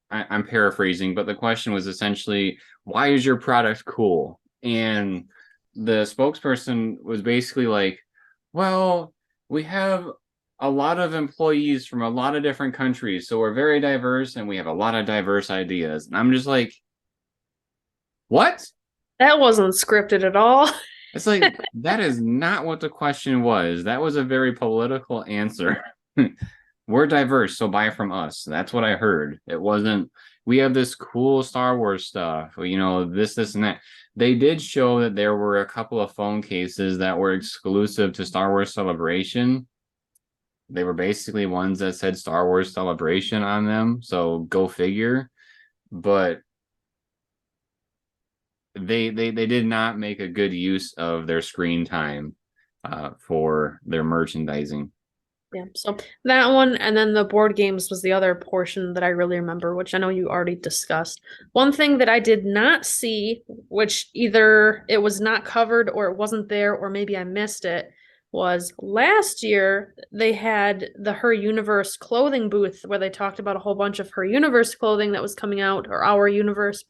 I'm paraphrasing, but the question was essentially, why is your product cool? And the spokesperson was basically like, well, we have a lot of employees from a lot of different countries, so we're very diverse and we have a lot of diverse ideas. And I'm just like, what? That wasn't scripted at all. It's like, that is not what the question was. That was a very political answer. We're diverse, so buy from us. That's what I heard. It wasn't, we have this cool Star Wars stuff, this, and that. They did show that there were a couple of phone cases that were exclusive to Star Wars Celebration. They were basically ones that said Star Wars Celebration on them, so go figure. But they did not make a good use of their screen time for their merchandising. Yeah, so that one, and then the board games was the other portion that I really remember, which I know you already discussed. One thing that I did not see, which either it was not covered or it wasn't there, or maybe I missed it, was last year they had the Her Universe clothing booth where they talked about a whole bunch of Her Universe clothing that was coming out, or Our Universe,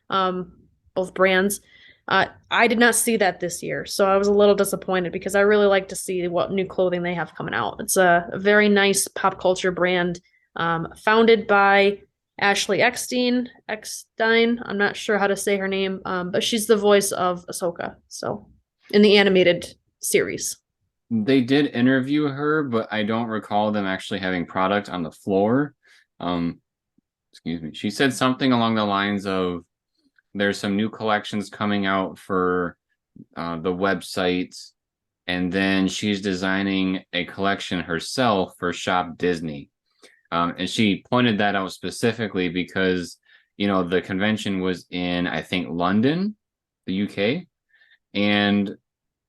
um, both brands. I did not see that this year, so I was a little disappointed because I really like to see what new clothing they have coming out. It's a very nice pop culture brand, founded by Ashley Eckstein. I'm not sure how to say her name, but she's the voice of Ahsoka. So in the animated series. They did interview her, but I don't recall them actually having product on the floor. Um, Excuse me. She said something along the lines of there's some new collections coming out for the website, and then she's designing a collection herself for Shop Disney. And she pointed that out specifically because, the convention was in, I think, London, the UK, and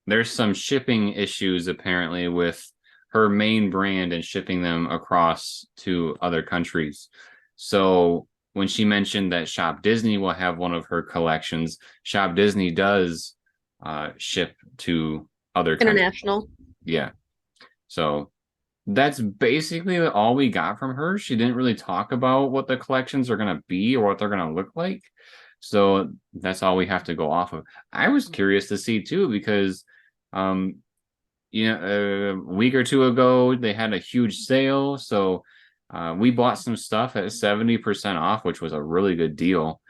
there's some shipping issues apparently with her main brand and shipping them across to other countries. So when she mentioned that Shop Disney will have one of her collections, Shop Disney does ship to other countries. International. Yeah. So that's basically all we got from her. She didn't really talk about what the collections are going to be or what they're going to look like. So that's all we have to go off of. I was curious to see too, because um, a week or two ago they had a huge sale. So we bought some stuff at 70% off, which was a really good deal.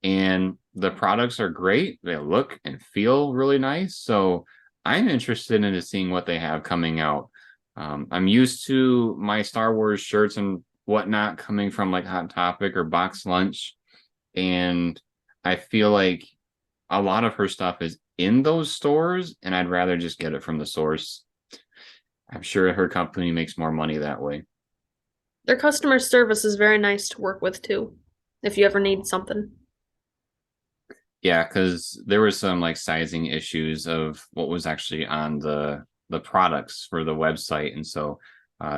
And the products are great. They look and feel really nice. So I'm interested in seeing what they have coming out. I'm used to my Star Wars shirts and whatnot coming from like Hot Topic or Box Lunch. And I feel like a lot of her stuff is in those stores, and I'd rather just get it from the source. I'm sure her company makes more money that way. Their customer service is very nice to work with too, if you ever need something. Yeah, because there was some like sizing issues of what was actually on the products for the website, and so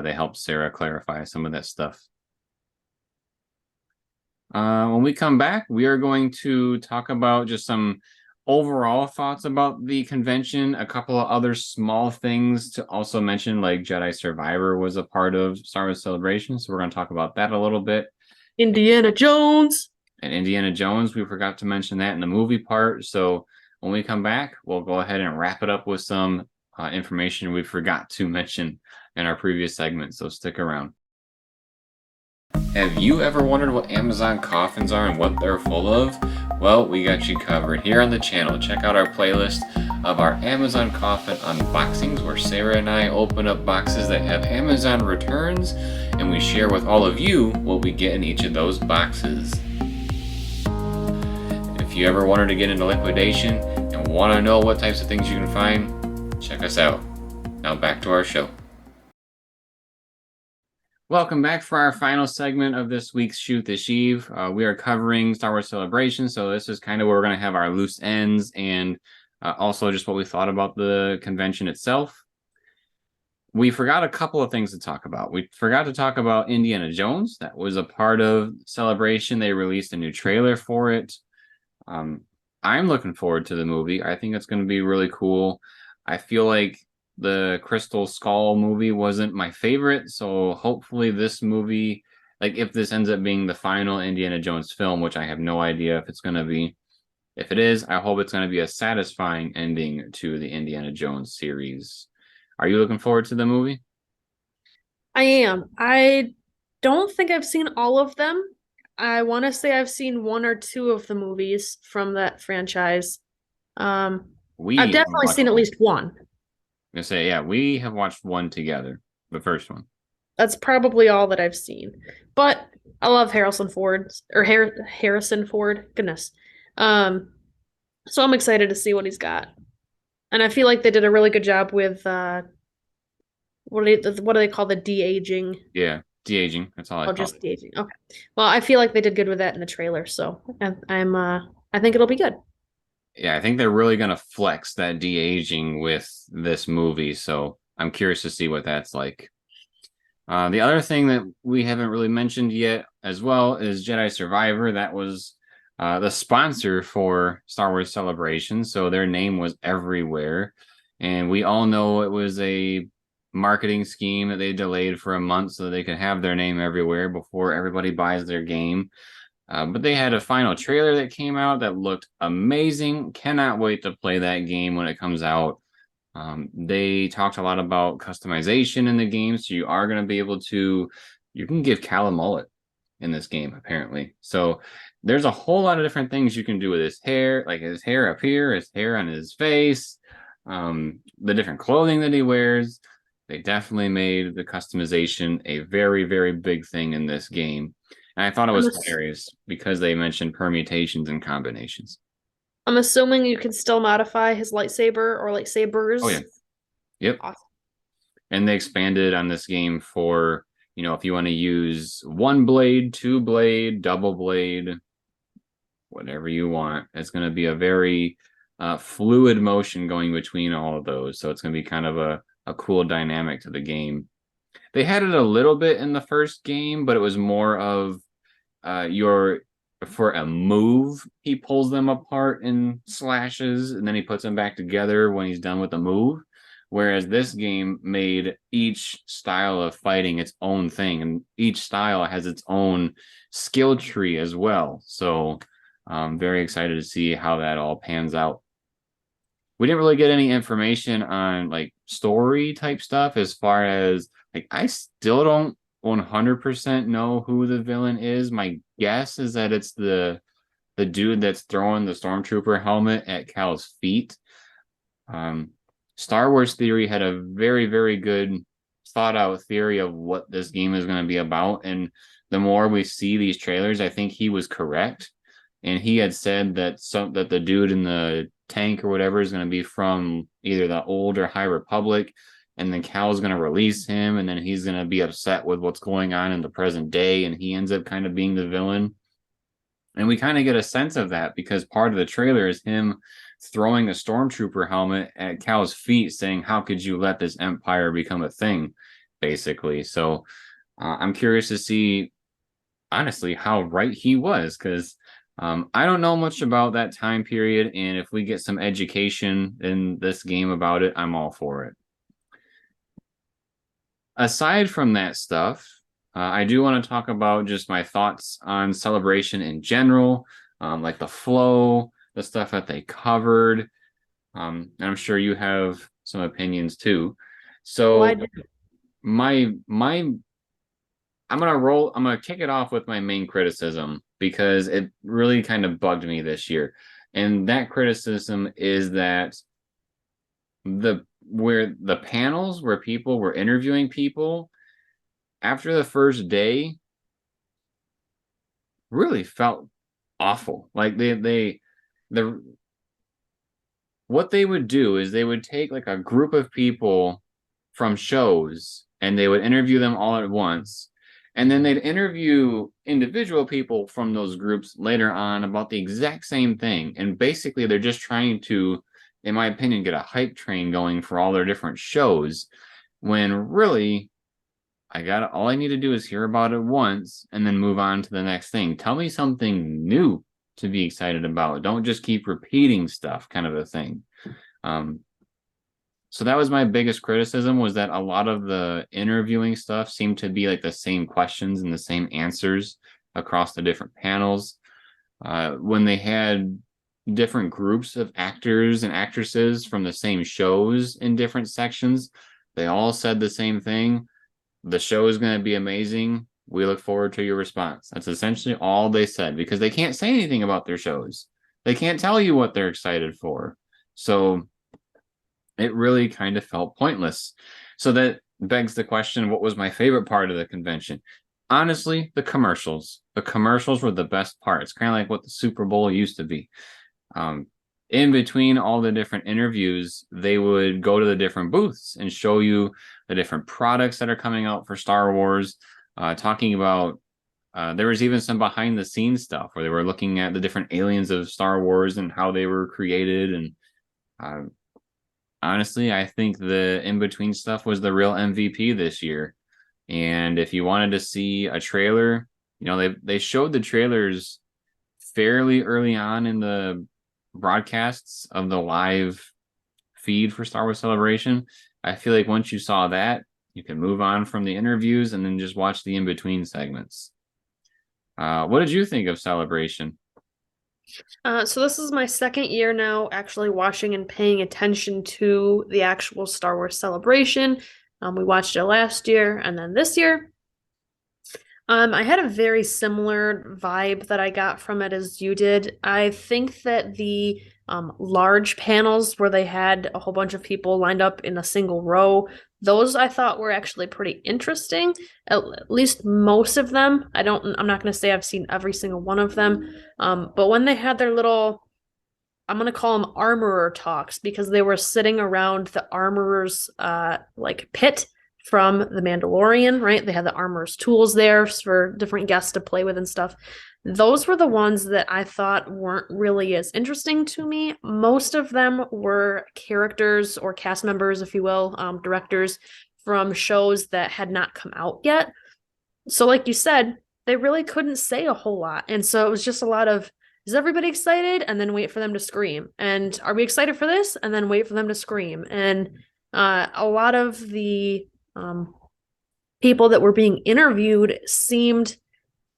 they helped Sarah clarify some of that stuff. When we come back, we are going to talk about just some overall thoughts about the convention, a couple of other small things to also mention, like Jedi Survivor was a part of Star Wars Celebration. So we're going to talk about that a little bit. Indiana Jones. And Indiana Jones, we forgot to mention that in the movie part. So when we come back, we'll go ahead and wrap it up with some information we forgot to mention in our previous segment. So stick around. Have you ever wondered what Amazon coffins are and what they're full of? Well, we got you covered here on the channel. Check out our playlist of our Amazon coffin unboxings, where Sarah and I open up boxes that have Amazon returns, and we share with all of you what we get in each of those boxes. If you ever wanted to get into liquidation and want to know what types of things you can find, check us out. Now back to our show. Welcome back for our final segment of this week's Shoot the Sheev. We are covering Star Wars Celebration, so this is kind of where we're going to have our loose ends and also just what we thought about the convention itself. We forgot a couple of things to talk about. We forgot to talk about Indiana Jones. That was a part of Celebration. They released a new trailer for it. I'm looking forward to the movie. I think it's going to be really cool. I feel like the Crystal Skull movie wasn't my favorite, so hopefully this movie, like if this ends up being the final Indiana Jones film, which I have no idea if it's going to be, if it is, I hope it's going to be a satisfying ending to the Indiana Jones series. Are you looking forward to the movie? I am. I don't think I've seen all of them. I want to say I've seen one or two of the movies from that franchise. I've definitely seen at least one. I'm gonna say, yeah, we have watched one together, the first one. That's probably all that I've seen. But I love Harrison Ford or Harrison Ford. Goodness. So I'm excited to see what he's got. And I feel like they did a really good job with what do they call the de-aging? Yeah, de-aging. That's all I call just it. de-aging. Okay. Well, I feel like they did good with that in the trailer, so I think it'll be good. Yeah, I think they're really gonna flex that de-aging with this movie, so I'm curious to see what that's like. The other thing that we haven't really mentioned yet as well is Jedi Survivor. That was the sponsor for Star Wars Celebration, so their name was everywhere. And we all know it was a marketing scheme that they delayed for a month so they could have their name everywhere before everybody buys their game. But they had a final trailer that came out that looked amazing. Cannot wait to play that game when it comes out. They talked a lot about customization in the game, so you are going to be able to, you can give Cal a mullet in this game, apparently. So there's a whole lot of different things you can do with his hair, like his hair up here, his hair on his face, the different clothing that he wears. They definitely made the customization a very, very big thing in this game. And I thought it was hilarious because they mentioned permutations and combinations. I'm assuming you can still modify his lightsaber or lightsabers. Oh, yeah. Yep. Awesome. And they expanded on this game for, you know, if you want to use one blade, two blade, double blade, whatever you want. It's going to be a very fluid motion going between all of those. So it's going to be kind of a cool dynamic to the game. They had it a little bit in the first game, but it was more of for a move, he pulls them apart and slashes, and then he puts them back together when he's done with the move. Whereas this game made each style of fighting its own thing, and each style has its own skill tree as well. So I'm very excited to see how that all pans out. We didn't really get any information on like story type stuff as far as like I still don't 100% know who the villain is. My guess is that it's the dude that's throwing the stormtrooper helmet at Cal's feet. Star Wars Theory had a very, very good thought out theory of what this game is going to be about, and the more we see these trailers, I think he was correct. And he had said that that the dude in the tank or whatever is going to be from either the old or High Republic, and then Cal's going to release him, and then he's going to be upset with what's going on in the present day, and he ends up kind of being the villain. And we kind of get a sense of that because part of the trailer is him throwing a stormtrooper helmet at Cal's feet, saying, "How could you let this empire become a thing?" Basically. So I'm curious to see honestly how right he was, because I don't know much about that time period, and if we get some education in this game about it, I'm all for it. Aside from that stuff, I do want to talk about just my thoughts on Celebration in general, like the flow, the stuff that they covered. And I'm sure you have some opinions too. Oh, I So do. my I'm gonna kick it off with my main criticism because it really kind of bugged me this year. And that criticism is that the where the panels where people were interviewing people after the first day really felt awful. Like the what they would do is they would take like a group of people from shows and they would interview them all at once. And then they'd interview individual people from those groups later on about the exact same thing. And basically, they're just trying to, in my opinion, get a hype train going for all their different shows. When really, all I need to do is hear about it once and then move on to the next thing. Tell me something new to be excited about. Don't just keep repeating stuff, kind of a thing. Um, so that was my biggest criticism, was that a lot of the interviewing stuff seemed to be like the same questions and the same answers across the different panels. When they had different groups of actors and actresses from the same shows in different sections, they all said the same thing. The show is going to be amazing. We look forward to your response. That's essentially all they said, because they can't say anything about their shows. They can't tell you what they're excited for. So it really kind of felt pointless. So that begs the question, what was my favorite part of the convention? Honestly, the commercials. The commercials were the best part. It's kind of like what the Super Bowl used to be. Um, in between all the different interviews, they would go to the different booths and show you the different products that are coming out for Star Wars, talking about there was even some behind the scenes stuff where they were looking at the different aliens of Star Wars and how they were created. And uh, honestly, I think the in between stuff was the real MVP this year. And if you wanted to see a trailer, they showed the trailers fairly early on in the broadcasts of the live feed for Star Wars Celebration. I feel like once you saw that, you can move on from the interviews and then just watch the in between segments. What did you think of Celebration? So this is my second year now actually watching and paying attention to the actual Star Wars Celebration. We watched it last year and then this year. I had a very similar vibe that I got from it as you did. I think that the large panels where they had a whole bunch of people lined up in a single row, those I thought were actually pretty interesting. At least most of them. I'm not going to say I've seen every single one of them. But when they had their little, I'm going to call them armorer talks, because they were sitting around the armorer's like pit from The Mandalorian, right? They had the armorer's tools there for different guests to play with and stuff. Those were the ones that I thought weren't really as interesting to me. Most of them were characters or cast members, if you will, directors from shows that had not come out yet. So, like you said, they really couldn't say a whole lot. And so it was just a lot of, is everybody excited? And then wait for them to scream. And are we excited for this? And then wait for them to scream. And a lot of the people that were being interviewed seemed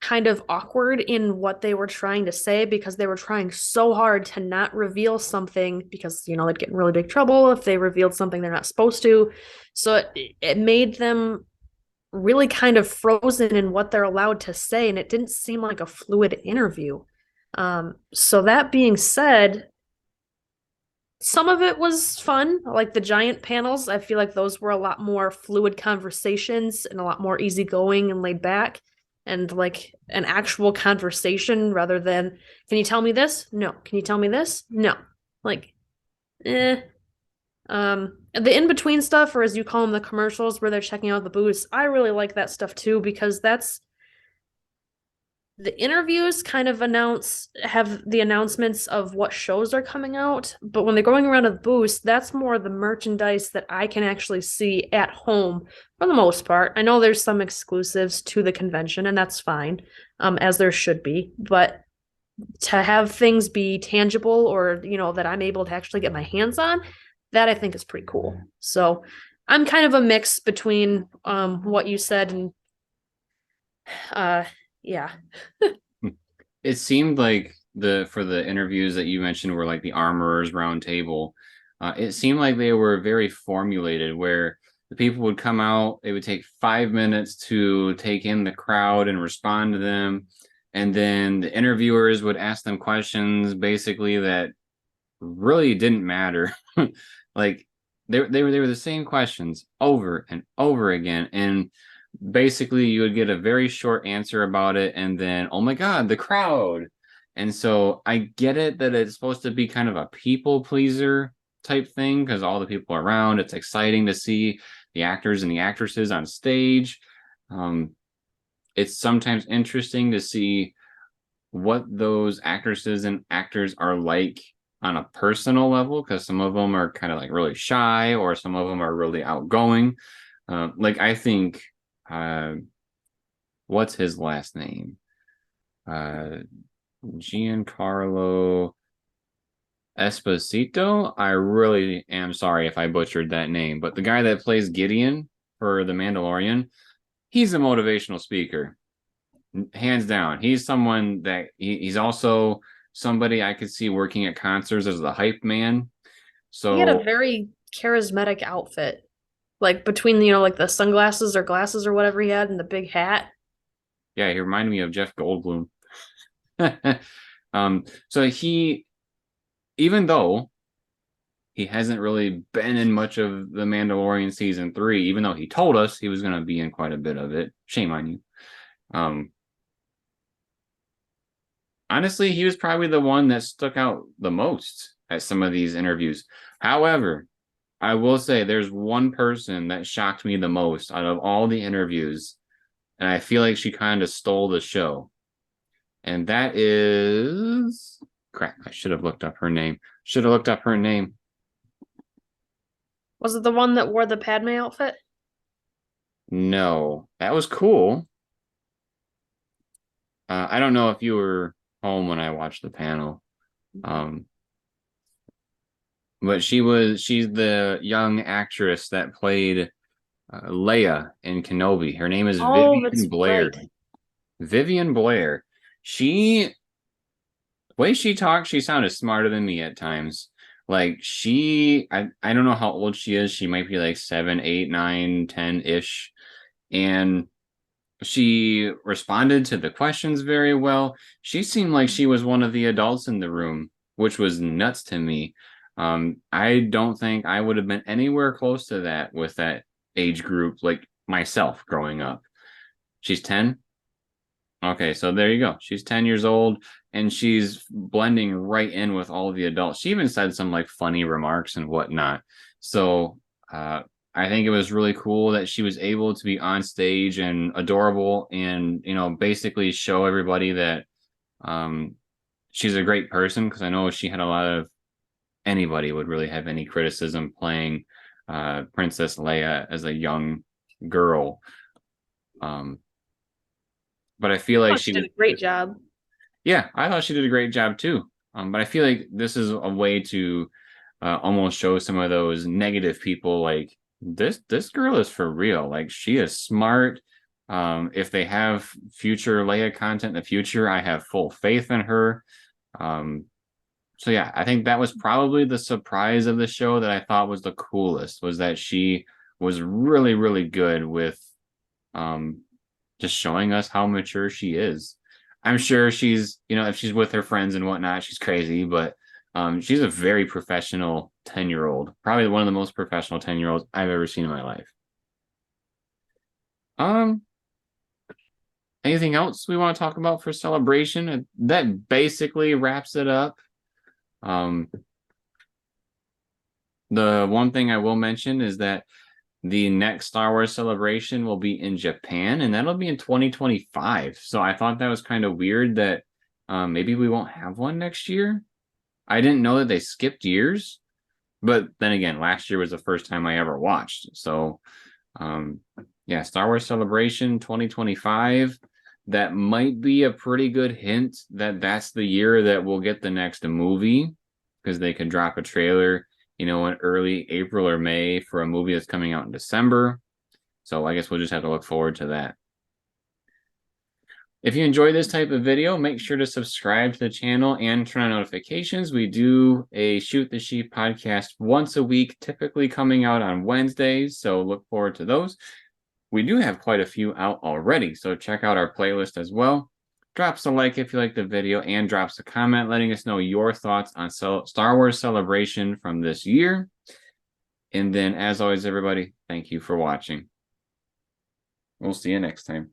kind of awkward in what they were trying to say, because they were trying so hard to not reveal something, because they'd get in really big trouble if they revealed something they're not supposed to. So it made them really kind of frozen in what they're allowed to say, and it didn't seem like a fluid interview. So that being said, some of it was fun, like the giant panels. I feel like those were a lot more fluid conversations and a lot more easygoing and laid back, and like an actual conversation rather than, can you tell me this? No. Can you tell me this? No. Like, eh. The in-between stuff, or as you call them, the commercials where they're checking out the booths, I really like that stuff too, because The interviews kind of have the announcements of what shows are coming out, but when they're going around a booth, that's more the merchandise that I can actually see at home for the most part. I know there's some exclusives to the convention, and that's fine, as there should be, but to have things be tangible or, that I'm able to actually get my hands on, that I think is pretty cool. So I'm kind of a mix between what you said and uh yeah. It seemed like for the interviews that you mentioned were like the armorers round table. It seemed like they were very formulated, where the people would come out, it would take 5 minutes to take in the crowd and respond to them, and then the interviewers would ask them questions basically that really didn't matter. Like they were the same questions over and over again, and basically you would get a very short answer about it, and then oh my god, the crowd. And so I get it that it's supposed to be kind of a people pleaser type thing because all the people around, it's exciting to see the actors and the actresses on stage. um, it's sometimes interesting to see what those actresses and actors are like on a personal level, because some of them are kind of like really shy, or some of them are really outgoing. Like I think, uh, what's his last name? Uh, Giancarlo Esposito. I really am sorry if I butchered that name, but the guy that plays Gideon for The Mandalorian, he's a motivational speaker, hands down. He's someone that he's also somebody I could see working at concerts as the hype man. He had a So very charismatic outfit. Like between, like the sunglasses or glasses or whatever he had and the big hat. yeah, he reminded me of Jeff Goldblum. So he, even though he hasn't really been in much of the Mandalorian season 3, even though he told us he was going to be in quite a bit of it. Shame on you. Um, Honestly, he was probably the one that stuck out the most at some of these interviews. However, I will say there's one person that shocked me the most out of all the interviews, and I feel like she kind of stole the show. And that is crap. I should have looked up her name. Should have looked up her name. Was it the one that wore the Padme outfit? No, that was cool. I don't know if you were home when I watched the panel. Um, but she's the young actress that played Leia in Kenobi. Her name is Oh, that's Vivian Blair. right. Vivian Blair. The way she talked, she sounded smarter than me at times. Like I don't know how old she is. She might be like 7, 8, 9, 10-ish. And she responded to the questions very well. She seemed like she was one of the adults in the room, which was nuts to me. I don't think I would have been anywhere close to that with that age group, like myself growing up. She's 10. Okay, so there you go. She's 10 years old, and she's blending right in with all of the adults. She even said some like funny remarks and whatnot. So I think it was really cool that she was able to be on stage and adorable, and basically show everybody that um, she's a great person. Because I know she had a lot of, anybody would really have any criticism playing Princess Leia as a young girl. Um, but I feel Oh, like she she did was, a great job. yeah, I thought she did a great job too. But I feel like this is a way to almost show some of those negative people, like this girl is for real. Like she is smart. If they have future Leia content in the future, I have full faith in her. Um, so yeah, I think that was probably the surprise of the show that I thought was the coolest, was that she was really, really good with um, just showing us how mature she is. I'm sure she's, if she's with her friends and whatnot, she's crazy, but she's a very professional 10-year-old, probably one of the most professional 10-year-olds I've ever seen in my life. Um, Anything else we want to talk about for celebration? That basically wraps it up. Um, the one thing I will mention is that The next Star Wars celebration will be in Japan, and that'll be in 2025. So I thought that was kind of weird that maybe we won't have one next year. I didn't know that they skipped years, but then again, last year was the first time I ever watched. So, yeah, Star Wars Celebration 2025. That might be a pretty good hint that that's the year that we'll get the next movie, because they could drop a trailer, in early April or May for a movie that's coming out in December. So I guess we'll just have to look forward to that. If you enjoy this type of video, make sure to subscribe to the channel and turn on notifications. We do a Shoot the Sheev podcast once a week, typically coming out on Wednesdays, so look forward to those. We do have quite a few out already, so check out our playlist as well. Drop us a like if you like the video, and drop us a comment letting us know your thoughts on Star Wars Celebration from this year. And then, as always, everybody, thank you for watching. We'll see you next time.